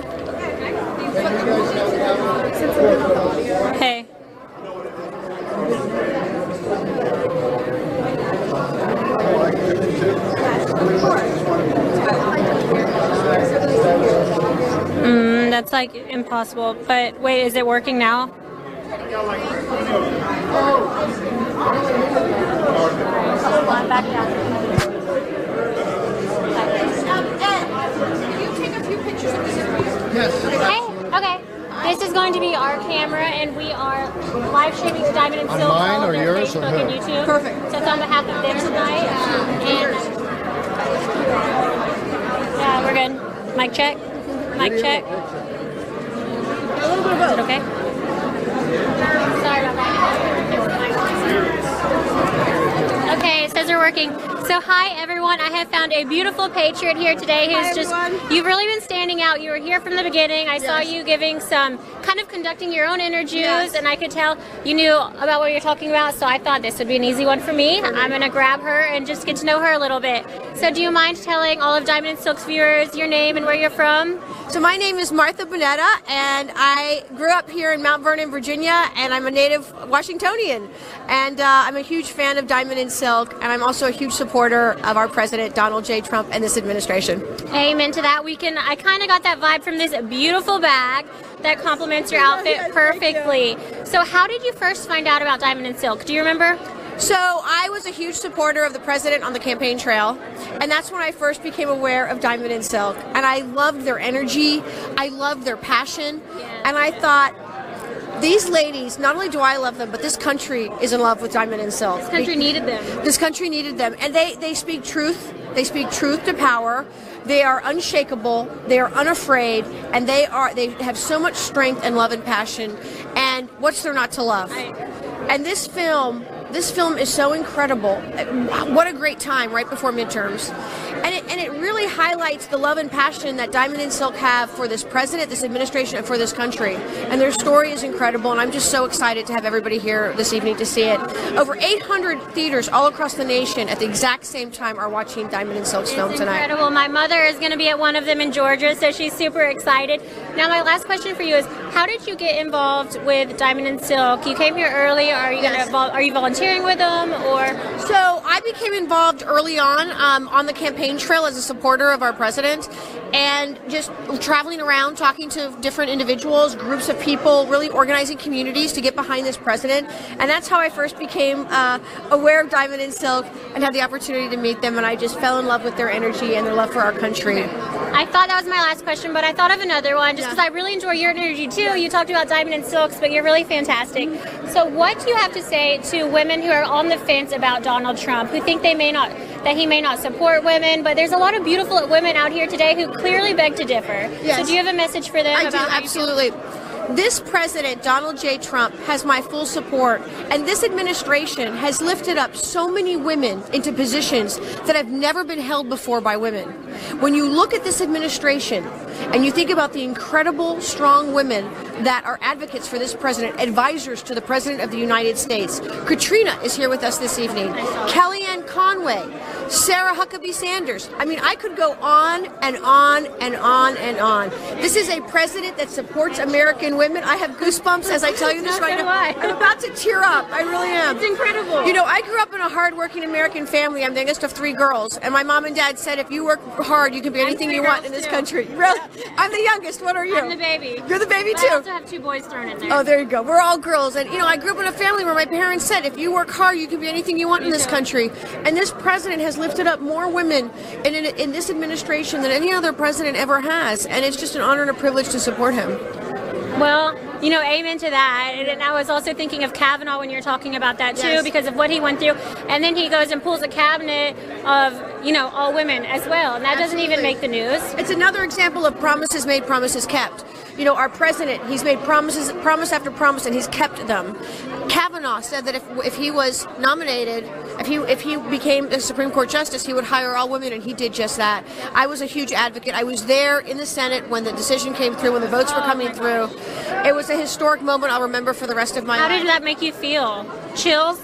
Hey. That's like impossible. But wait, is it working now? I'm back down. Can you take a few pictures of this? Yes. Okay. This is going to be our camera, and we are live streaming the Diamond and On Silk mine all or over yours or Facebook who? and YouTube. Perfect. So it's on behalf of them tonight. Yeah, we're good. Mic check. Mic check. Is it okay? Sorry about that. Okay, it says they're working. So hi everyone, I have found a beautiful Patriot here today who's you've really been standing out. You were here from the beginning. I saw you giving some, kind of conducting your own interviews, and I could tell you knew about what you're talking about, so I thought this would be an easy one for me. I'm going to grab her and just get to know her a little bit. So do you mind telling all of Diamond and Silk's viewers your name and where you're from? So my name is Martha Bonetta, and I grew up here in Mount Vernon, Virginia, and I'm a native Washingtonian. And I'm a huge fan of Diamond and Silk, and I'm also a huge supporter of our president, Donald J. Trump, and this administration. Amen to that. I kind of got that vibe from this beautiful bag that complements your outfit perfectly. So how did you first find out about Diamond and Silk? Do you remember? So I was a huge supporter of the president on the campaign trail, and that's when I first became aware of Diamond and Silk. And I loved their energy, I loved their passion, and I thought, these ladies, not only do I love them, but this country is in love with Diamond and Silk. This country needed them. This country needed them, and they speak truth. They speak truth to power. They are unshakable. They are unafraid, and they have so much strength and love and passion. And what's there not to love? And this film is so incredible. What a great time right before midterms. And it really highlights the love and passion that Diamond and Silk have for this president, this administration, and for this country. And their story is incredible, and I'm just so excited to have everybody here this evening to see it. Over 800 theaters all across the nation at the exact same time are watching Diamond and Silk's film tonight. Incredible. My mother is going to be at one of them in Georgia, so she's super excited. Now, my last question for you is, how did you get involved with Diamond and Silk? You came here early. Are you volunteering with them, or? So I became involved early on the campaign trail as a supporter of our president, and just traveling around talking to different individuals, groups of people, really organizing communities to get behind this president. And that's how I first became aware of Diamond and Silk and had the opportunity to meet them, and I just fell in love with their energy and their love for our country. I thought that was my last question, but I thought of another one just because I really enjoy your energy too. You talked about Diamond and Silks, but you're really fantastic. So what do you have to say to women who are on the fence about Donald Trump, who think that he may not support women, but there's a lot of beautiful women out here today who clearly beg to differ. Yes. So do you have a message for them? I do, absolutely. This president, Donald J. Trump, has my full support, and this administration has lifted up so many women into positions that have never been held before by women. When you look at this administration and you think about the incredible, strong women that are advocates for this president, advisors to the President of the United States. Katrina is here with us this evening. Kellyanne Conway, Sarah Huckabee Sanders. I mean, I could go on and on and on and on. This is a president that supports American women. I have goosebumps as I tell you this right now. I'm about to tear up. I really am. It's incredible. You know, I grew up in a hard-working American family. I'm the youngest of 3 girls, and my mom and dad said, if you work hard, you can be anything you want in this country. Really? I'm the youngest. What are you? I'm the baby. You're the baby but too. I also have 2 boys thrown in there. Oh, there you go. We're all girls, and you know, I grew up in a family where my parents said, if you work hard, you can be anything you want in this country. And this president has lifted up more women in this administration than any other president ever has, and it's just an honor and a privilege to support him. Well, you know, amen to that. And I was also thinking of Kavanaugh when you're talking about that too, because of what he went through. And then he goes and pulls a cabinet of, you know, all women as well. And that doesn't even make the news. It's another example of promises made, promises kept. You know, our president, he's made promise after promise, and he's kept them. Kavanaugh said that if he was nominated, if he became a Supreme Court justice, he would hire all women, and he did just that. I was a huge advocate. I was there in the Senate when the decision came through, when the votes were coming through. It was a historic moment I'll remember for the rest of my life. How did that make you feel? Chills?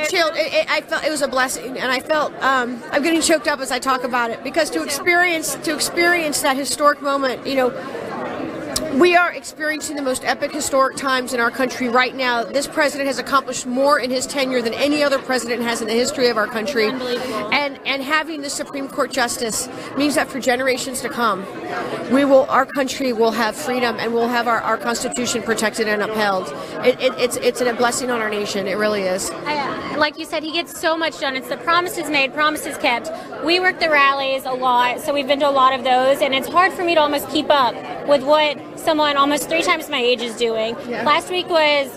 Chilled. I felt it was a blessing, and I felt I'm getting choked up as I talk about it, because to experience that historic moment, you know, we are experiencing the most epic historic times in our country right now. This president has accomplished more in his tenure than any other president has in the history of our country. And having the Supreme Court justice means that for generations to come, our country will have freedom, and we'll have our Constitution protected and upheld. It's a blessing on our nation. It really is. Like you said, he gets so much done. It's the promises made, promises kept. We work the rallies a lot, so we've been to a lot of those, and it's hard for me to almost keep up with what someone almost 3 times my age is doing. Yeah. Last week was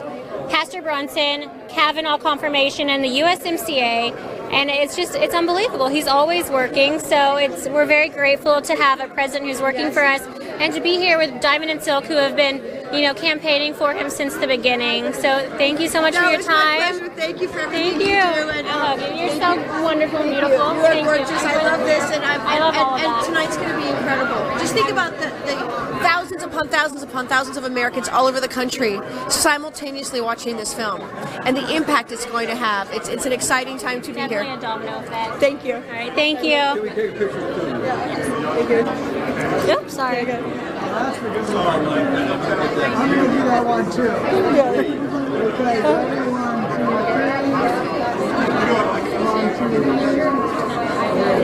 Pastor Brunson, Kavanaugh confirmation, and the USMCA, and it's unbelievable. He's always working, so we're very grateful to have a president who's working for us, and to be here with Diamond and Silk, who have been, campaigning for him since the beginning. So thank you so much for your time. My pleasure. Thank you for everything Thank you. do. And, I love you. You're so wonderful and beautiful. You are Thank gorgeous. You. I love this, and I love all of and that. tonight's going to be incredible. Just think about the thousands upon thousands of Americans all over the country simultaneously watching this film, and the impact it's going to have. It's an exciting time to be here. Definitely a domino effect. Thank you. All right, thank you. Can we take a picture too? Thank you. Oops, sorry. I'm going to do that one too. Okay, ready? 1, 2,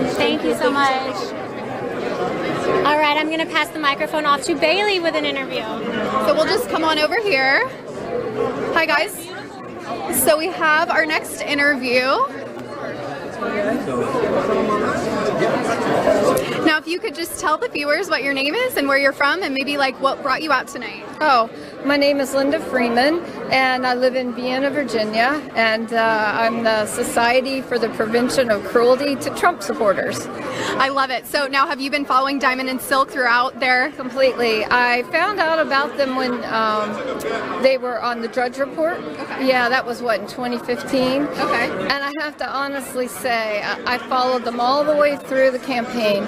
3. Thank you so much. All right, I'm going to pass the microphone off to Bailee with an interview. So we'll just come on over here. Hi, guys. So we have our next interview. Now, if you could just tell the viewers what your name is and where you're from, and maybe like what brought you out tonight. Oh, my name is Linda Freeman, and I live in Vienna, Virginia, and I'm the Society for the Prevention of Cruelty to Trump Supporters. I love it. So now, have you been following Diamond and Silk throughout there? Completely. I found out about them when they were on the Drudge Report. Okay. Yeah, that was what, in 2015? Okay. And I have to honestly say, I followed them all the way through the campaign,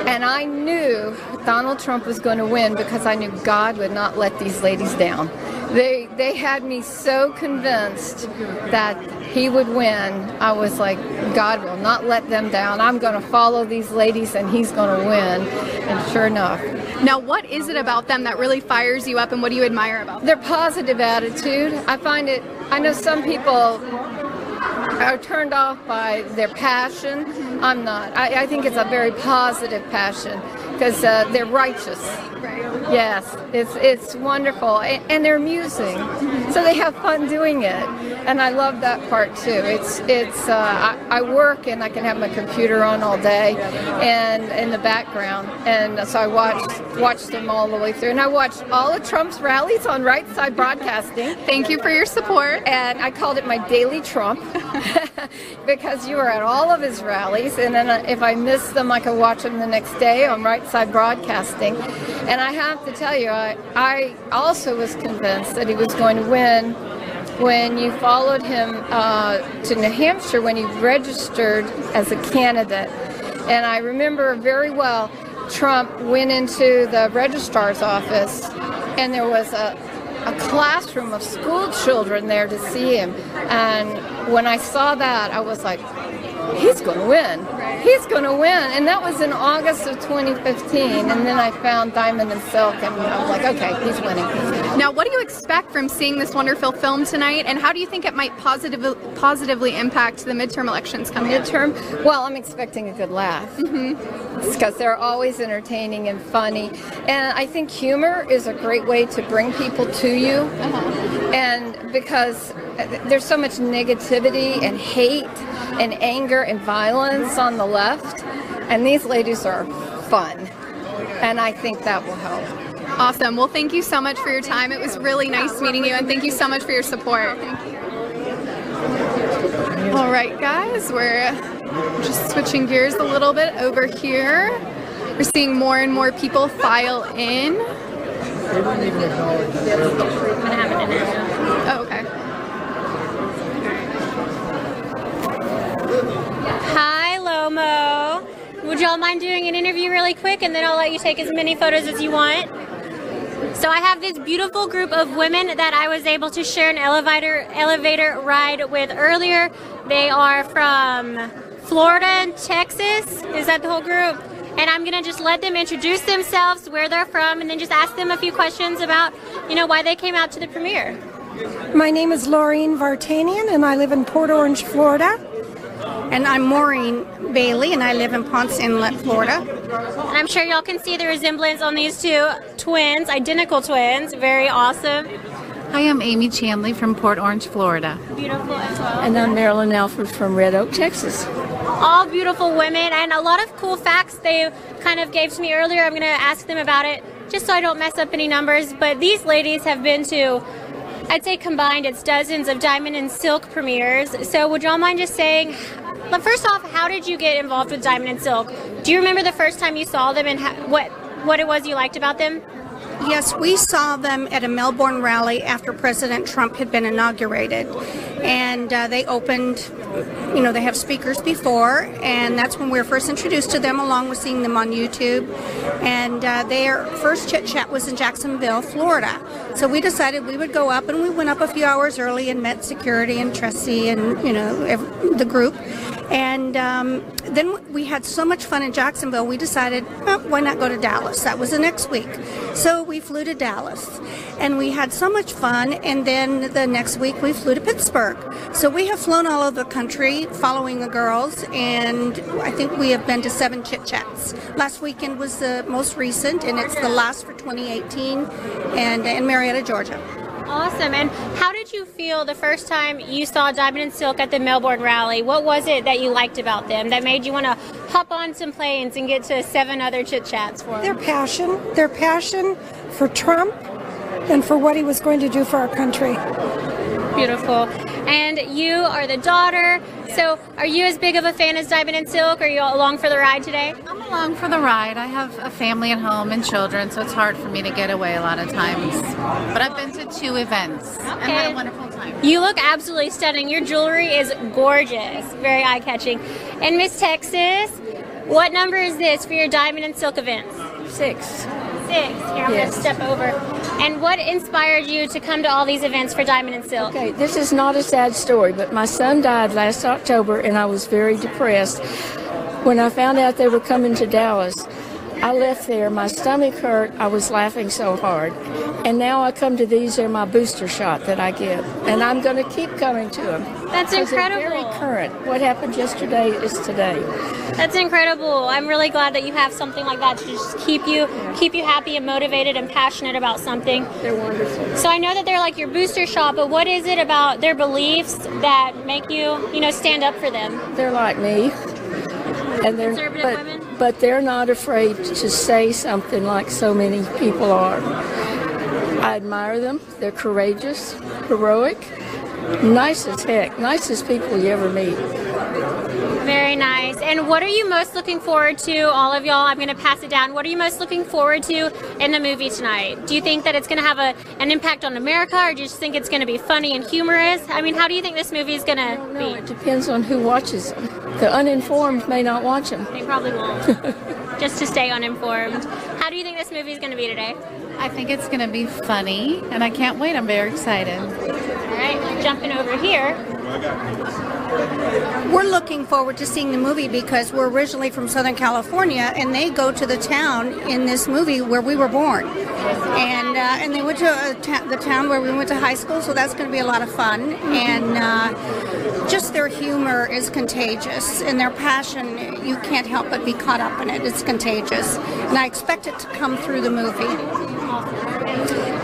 and I knew Donald Trump was going to win because I knew God would not let these ladies down. They had me so convinced that he would win. I was like, God will not let them down. I'm going to follow these ladies and he's going to win. And sure enough. Now, what is it about them that really fires you up, and what do you admire about them? Their positive attitude. I know some people are turned off by their passion. I'm not. I think it's a very positive passion because they're righteous. Right. Yes, it's wonderful, and they're amusing, so they have fun doing it, and I love that part too. I work and I can have my computer on all day, and in the background, and so I watch them all the way through, and I watched all of Trump's rallies on Right Side Broadcasting. Thank you for your support. And I called it my daily Trump because you were at all of his rallies, and then if I missed them, I could watch them the next day on Right Side Broadcasting. And I have to tell you, I also was convinced that he was going to win when you followed him to New Hampshire when he registered as a candidate. And I remember very well, Trump went into the registrar's office, and there was a classroom of school children there to see him. And when I saw that, I was like, he's going to win. He's going to win. And that was in August of 2015. And then I found Diamond and Silk, and I was like, okay, he's winning. Now, what do you expect from seeing this wonderful film tonight, and how do you think it might positively impact the midterm elections coming up? Midterm? Well, I'm expecting a good laugh. Because they're always entertaining and funny. And I think humor is a great way to bring people to you. And because there's so much negativity and hate and anger and violence on the left, and these ladies are fun, and I think that will help. Awesome. Well, thank you so much for your time. It was really nice meeting you, and thank you so much for your support. All right, guys, we're just switching gears a little bit over here. We're seeing more and more people file in. Oh, okay. Hi, Lomo. Would y'all mind doing an interview really quick, and then I'll let you take as many photos as you want? So I have this beautiful group of women that I was able to share an elevator ride with earlier. They are from Florida and Texas. Is that the whole group? And I'm gonna just let them introduce themselves, where they're from, and then just ask them a few questions about, why they came out to the premiere. My name is Laureen Vartanian, and I live in Port Orange, Florida. And I'm Maureen Bailee, and I live in Ponce Inlet, Florida. And I'm sure y'all can see the resemblance on these two twins, identical twins. Very awesome. Hi, I'm Amy Chanley from Port Orange, Florida. Beautiful as well. And I'm Marilyn Alford from Red Oak, Texas. All beautiful women, and a lot of cool facts they kind of gave to me earlier. I'm going to ask them about it just so I don't mess up any numbers, but these ladies have been to, I'd say combined, it's dozens of Diamond and Silk premieres. So would y'all mind just saying, first off, how did you get involved with Diamond and Silk? Do you remember the first time you saw them and what it was you liked about them? Yes, we saw them at a Melbourne rally after President Trump had been inaugurated. And they opened, they have speakers before, and that's when we were first introduced to them, along with seeing them on YouTube. And their first chit chat was in Jacksonville, Florida. So we decided we would go up, and we went up a few hours early and met security and Tressie and, the group. And then we had so much fun in Jacksonville, we decided, why not go to Dallas? That was the next week. So we flew to Dallas, and we had so much fun. And then the next week, we flew to Pittsburgh. So we have flown all over the country following the girls, and I think we have been to 7 Chit Chats. Last weekend was the most recent, and it's the last for 2018, and in Marietta, Georgia. Awesome. And how did you feel the first time you saw Diamond and Silk at the Melbourne rally? What was it that you liked about them that made you want to hop on some planes and get to 7 other Chit Chats for them? Their passion for Trump and for what he was going to do for our country. Beautiful. And you are the daughter, so are you as big of a fan as Diamond and Silk? Are you all along for the ride today? I'm along for the ride. I have a family at home and children, so it's hard for me to get away a lot of times. But I've been to 2 events and had a wonderful time. You look absolutely stunning. Your jewelry is gorgeous, very eye-catching. And Miss Texas, what number is this for your Diamond and Silk events? 6. 6. Here, I'm going to step over. And what inspired you to come to all these events for Diamond and Silk? Okay, this is not a sad story, but my son died last October, and I was very depressed. When I found out they were coming to Dallas, I left there. My stomach hurt. I was laughing so hard. And now I come to these. They're my booster shot that I get. And I'm going to keep coming to them. That's incredible. They're very current. What happened yesterday is today. That's incredible. I'm really glad that you have something like that to just keep you happy and motivated and passionate about something. They're wonderful. So I know that they're like your booster shot, but what is it about their beliefs that make you, stand up for them? They're like me. And they're conservative women? But they're not afraid to say something like so many people are. I admire them. They're courageous, heroic, nice as heck, nicest people you ever meet. Very nice. And what are you most looking forward to, all of y'all? I'm going to pass it down. What are you most looking forward to in the movie tonight? Do you think that it's going to have an impact on America, or do you just think it's going to be funny and humorous? I mean, how do you think this movie is going to be? It depends on who watches them. The uninformed may not watch them. They probably won't. Just to stay uninformed. How do you think this movie is going to be today? I think it's going to be funny, and I can't wait. I'm very excited. All right, jumping over here. We're looking forward to seeing the movie because we're originally from Southern California, and they go to the town in this movie where we were born. And they went to the town where we went to high school, so that's going to be a lot of fun. And just their humor is contagious, and their passion, you can't help but be caught up in it. It's contagious. And I expect it to come through the movie.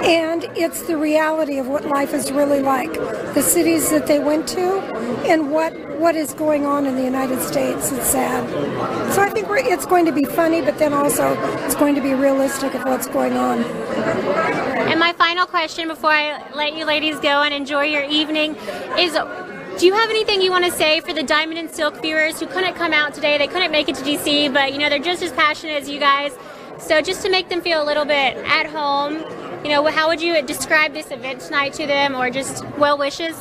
And it's the reality of what life is really like, the cities that they went to, and what is going on in the United States. It's sad. So I think it's going to be funny, but then also it's going to be realistic of what's going on. And my final question before I let you ladies go and enjoy your evening is, do you have anything you want to say for the Diamond and Silk viewers who couldn't come out today? They couldn't make it to DC, but they're just as passionate as you guys. So just to make them feel a little bit at home, how would you describe this event tonight to them, or just well wishes?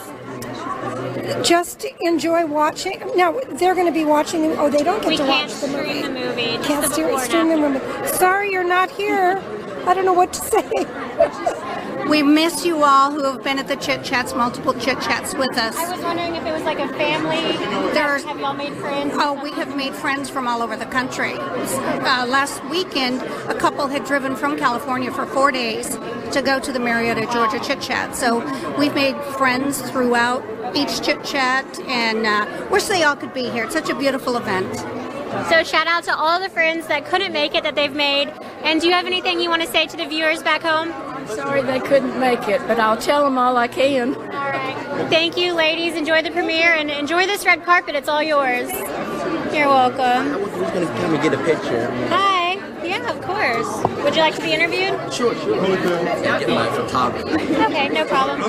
Just enjoy watching. Now, they're going to be watching. Oh, they don't get to watch the movie. We can't stream the movie. Can't stream the movie. Sorry, you're not here. I don't know what to say. We miss you all who have been at the Chit Chats, multiple Chit Chats with us. I was wondering if it was like a family. Have y'all made friends? Oh, we have made friends from all over the country. Last weekend, a couple had driven from California for 4 days to go to the Marietta, Georgia Chit Chat. So we've made friends throughout each Chit Chat, and wish they all could be here. It's such a beautiful event. So shout out to all the friends that couldn't make it that they've made. And do you have anything you want to say to the viewers back home? I'm sorry they couldn't make it, but I'll tell them all I can. All right. Thank you, ladies. Enjoy the premiere and enjoy this red carpet. It's all yours. You're welcome. I was going to come and get a picture. Hi. Yeah. Yeah, of course. Would you like to be interviewed? Sure. Get my photography. Okay, no problem.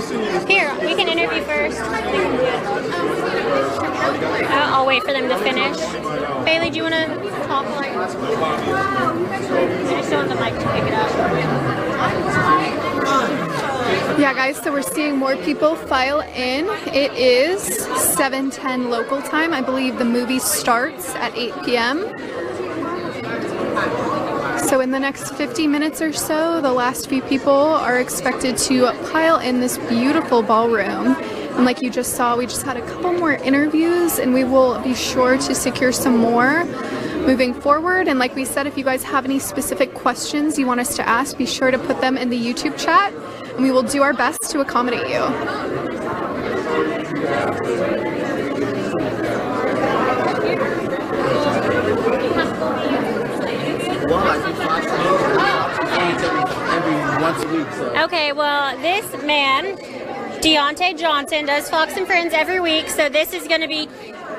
Here, we can interview first. I'll wait for them to finish. Bailee, do you want to talk? I just don't want the mic to pick it up. Yeah, guys, so we're seeing more people file in. It is 7:10 local time. I believe the movie starts at 8 p.m. So in the next 50 minutes or so, the last few people are expected to pile in this beautiful ballroom. And like you just saw, we just had a couple more interviews, and we will be sure to secure some more moving forward. And like we said, if you guys have any specific questions you want us to ask, be sure to put them in the YouTube chat, and we will do our best to accommodate you. Once a week. Okay, well, this man, Deontay Johnson, does Fox and Friends every week, so this is going to be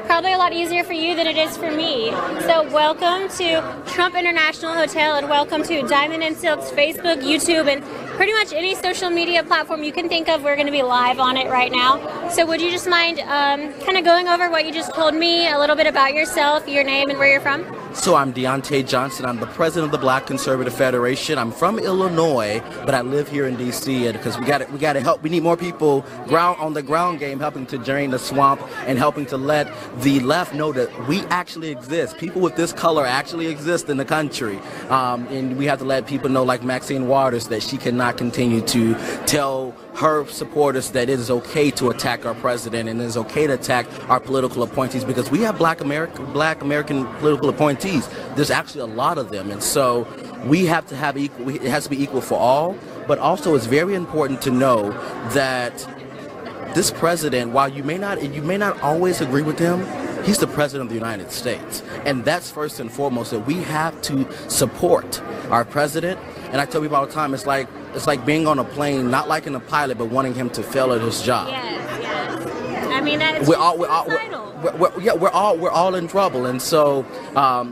probably a lot easier for you than it is for me. So welcome to Trump International Hotel, and welcome to Diamond and Silk's Facebook, YouTube, and pretty much any social media platform you can think of. We're going to be live on it right now. So would you just mind kind of going over what you just told me, a little bit about yourself, your name, and where you're from? So I'm Deontay Johnson. I'm the president of the Black Conservative Federation. I'm from Illinois, but I live here in D.C. because we got to help. We need more people on the ground game, helping to drain the swamp and helping to let the left know that we actually exist. People with this color actually exist in the country, and we have to let people know, like Maxine Waters, that she cannot continue to tell her supporters that it is okay to attack our president and it is okay to attack our political appointees, because we have black American political appointees. There's actually a lot of them, and so we have to have equal. It has to be equal for all. But also, it's very important to know that this president, while you may not always agree with him, he's the president of the United States, and that's first and foremost, that we have to support our president. And I tell people all the time, it's like being on a plane, not liking a pilot, but wanting him to fail at his job. Yes. I mean, that's we're all in trouble, and so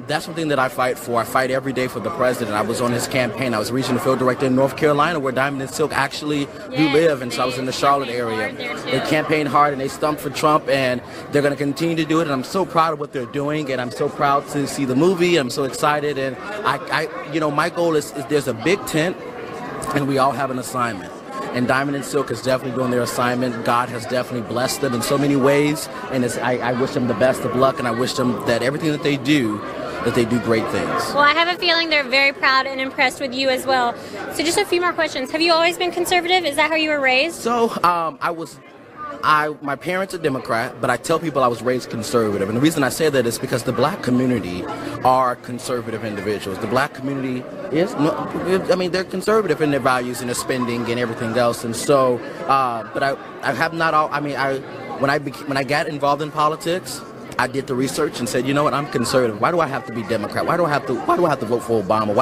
that's something that I fight for. I fight every day for the president. I was on his campaign. I was regional field director in North Carolina, where Diamond and Silk actually do live, and so I was in the Charlotte area. They campaigned hard and they stumped for Trump, and they're going to continue to do it. And I'm so proud of what they're doing, and I'm so proud to see the movie. I'm so excited, and my goal is there's a big tent, and we all have an assignment. And Diamond and Silk is definitely doing their assignment. God has definitely blessed them in so many ways, and I wish them the best of luck, and I wish them that everything that they do great things. Well, I have a feeling they're very proud and impressed with you as well. So just a few more questions. Have you always been conservative? Is that how you were raised? So my parents are Democrat, but I tell people I was raised conservative. And the reason I say that is because the black community are conservative individuals. The black community they're conservative in their values and their spending and everything else. And so, but I have not all, when I got involved in politics, I did the research and said, you know what, I'm conservative. Why do I have to be Democrat? Why do I have to vote for Obama?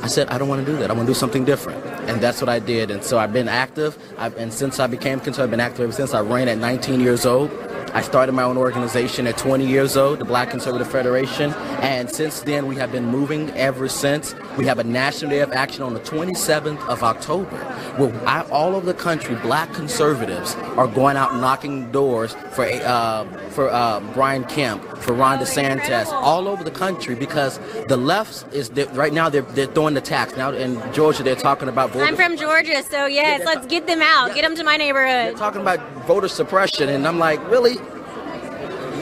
I said, I don't want to do that. I want to do something different. And that's what I did. And so I've been active. And since I became conservative, I've been active ever since. I ran at 19 years old. I started my own organization at 20 years old, the Black Conservative Federation. And since then, we have been moving ever since. We have a National Day of Action on the 27th of October, where all over the country, black conservatives are going out knocking doors for Brian Kemp, for Ron DeSantis, all over the country, because the left right now they're throwing the tax. Now in Georgia, they're talking about voter. I'm from Georgia, so yes, let's get them out. Get them to my neighborhood. They're talking about voter suppression, and I'm like, really?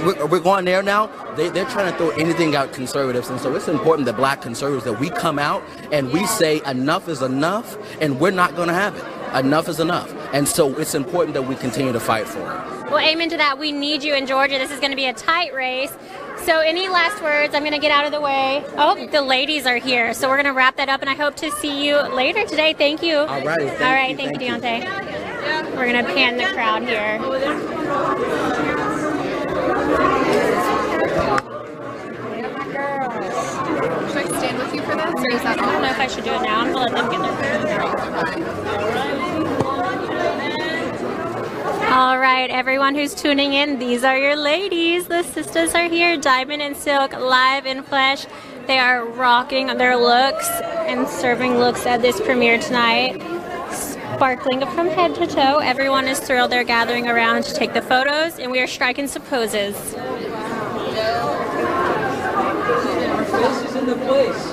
We're going there now? They're trying to throw anything out conservatives, and so it's important that black conservatives, that we come out and we say enough is enough, and we're not going to have it. Enough is enough. And so it's important that we continue to fight for it. Well, amen to that. We need you in Georgia. This is going to be a tight race. So any last words? I'm going to get out of the way. Oh, the ladies are here. So we're going to wrap that up, and I hope to see you later today. Thank you. All right. Thank you, Deontay. We're going to pan the crowd here. Should I stand with you for this, or is that all? I don't know if I should do it now. I'm going to let them get their All right, everyone who's tuning in, these are your ladies. The sisters are here, Diamond and Silk, live in flesh. They are rocking their looks and serving looks at this premiere tonight. Sparkling from head to toe. Everyone is thrilled. They're gathering around to take the photos, and we are striking some poses. This is in the place.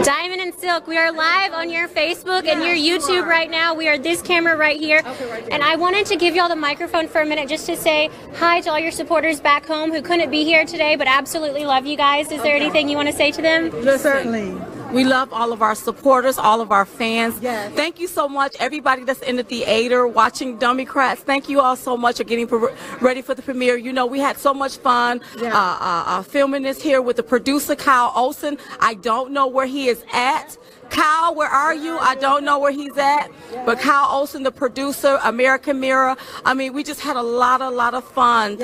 Diamond and Silk, we are live on your Facebook and your YouTube right now. We are this camera right here. And I wanted to give y'all the microphone for a minute just to say hi to all your supporters back home who couldn't be here today but absolutely love you guys. Is there anything you want to say to them? Certainly. We love all of our supporters, all of our fans. Yes. Thank you so much, everybody that's in the theater watching Dummycrats. Thank you all so much for getting ready for the premiere. You know, we had so much fun filming this here with the producer, Kyle Olsen. I don't know where he is at. Kyle, where are you? I don't know where he's at. But Kyle Olsen, the producer, American Mirror. I mean, we just had a lot of fun.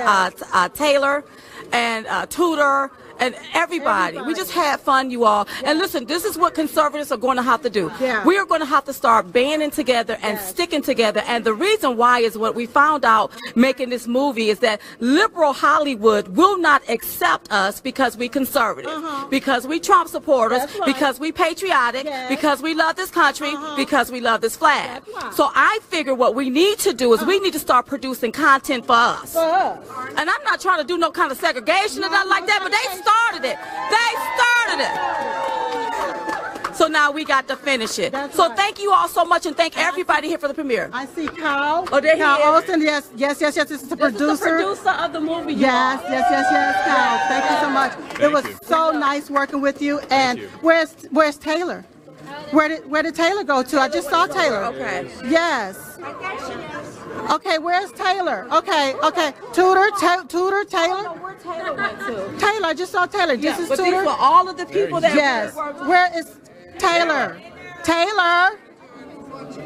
Taylor and Tudor. And everybody. We just had fun, you all. And listen, this is what conservatives are going to have to do. We are going to have to start banding together and sticking together. And the reason why is what we found out making this movie is that liberal Hollywood will not accept us because we conservative, because we Trump supporters, because we patriotic, because we love this country, because we love this flag. So I figure what we need to do is we need to start producing content for us. And I'm not trying to do no kind of segregation or nothing like that, but they started it. They started it. So now we got to finish it. Thank you all so much, and thank everybody here for the premiere. I see Kyle. Oh, there Kyle he is. Olsen. Yes. This is the producer. This is the producer of the movie. Yes, Kyle. Thank you so much. It was so nice working with you. And where's Taylor? Where did Taylor go to? I just saw Taylor. Okay. Yes. Okay, where's Taylor? Okay. Taylor. Taylor went to. Taylor, I just saw Taylor. This is but Tudor. these were all of the people that Where is Taylor? Taylor,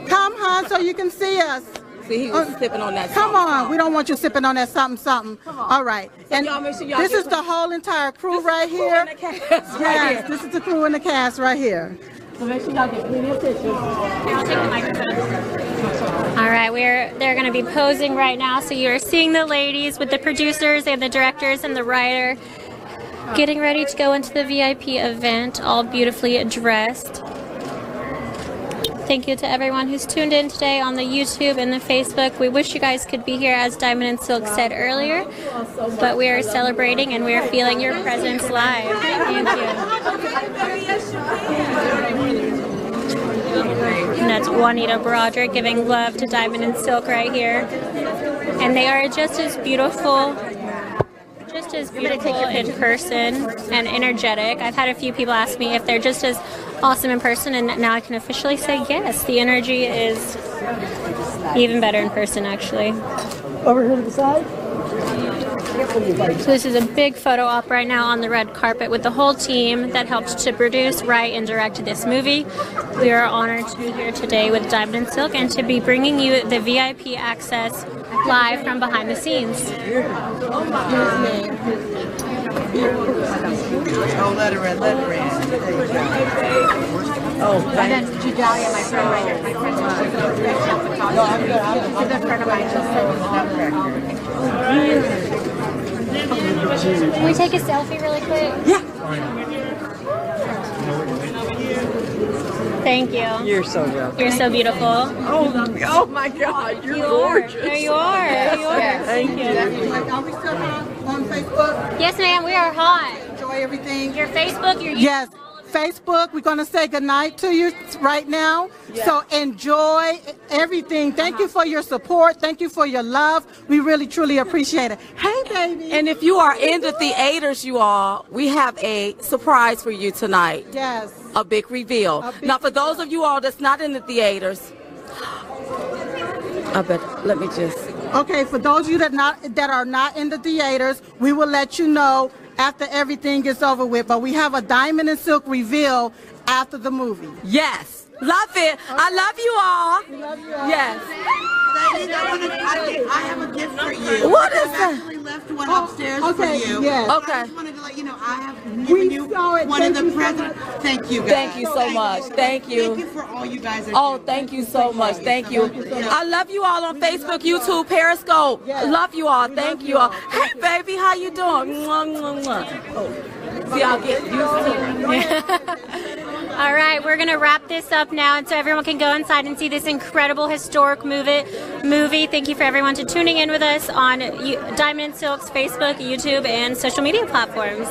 come, hon, so you can see us. See, he was sipping on that. Come on, we don't want you sipping on that something. All right. So And y'all make sure y'all this get is the whole entire crew right crew here. and the cast right here. This is the crew and the cast right here. So make sure y'all get plenty of pictures. I'll take the microphone. All right, they're going to be posing right now. So you're seeing the ladies with the producers and the directors and the writer getting ready to go into the VIP event, all beautifully dressed. Thank you to everyone who's tuned in today on the YouTube and the Facebook. We wish you guys could be here, as Diamond and Silk said earlier, but we are celebrating and we are feeling your presence live. Thank you. And that's Juanita Broderick giving love to Diamond and Silk right here. And they are just as beautiful in person and energetic. I've had a few people ask me if they're just as awesome in person, and now I can officially say yes. The energy is even better in person, actually. Over here to the side. So this is a big photo op right now on the red carpet with the whole team that helped to produce, write, and direct this movie. We are honored to be here today with Diamond and Silk and to be bringing you the VIP access live from behind the scenes. Oh, let her in. Oh, and then Judalia, my friend right here. My friend she's a friend of mine. Can we take a selfie really quick? Yeah. Thank you. You're so good. You're so beautiful. Oh my God, you're gorgeous. There you are. Yes. Thank you. Are we still on Facebook? Yes, ma'am. We are hot. Enjoy everything. Your Facebook, your Yes. Facebook, we're going to say goodnight to you right now. Yes. So enjoy everything. Thank you for your support. Thank you for your love. We really, truly appreciate it. Hey, baby. And if you are in the theaters, you all, we have a surprise for you tonight. Yes. A big reveal. Now, for those of you all that's not in the theaters, let me just. Okay, for those of you that are not in the theaters, we will let you know after everything is over with. But we have a Diamond and Silk reveal after the movie. Yes. Love it. I love you all. We love you all. Yes. I have a gift for you. What is I that? actually left one upstairs for you. Yes. Okay. I just wanted to let you know I have given you one of the presents. Thank you, guys. Thank you so much. Thank you. Thank you for all you guys are doing. Thank you so much. Thank you. I love you all on Facebook, YouTube, Periscope. Love you all. Thank you all. Hey, baby, how you doing? Mwah, mwah, mwah. See, I'll get used to it. All right, we're going to wrap this up now, and so everyone can go inside and see this incredible historic movie. Thank you for everyone to tuning in with us on Diamond and Silk's Facebook, YouTube, and social media platforms.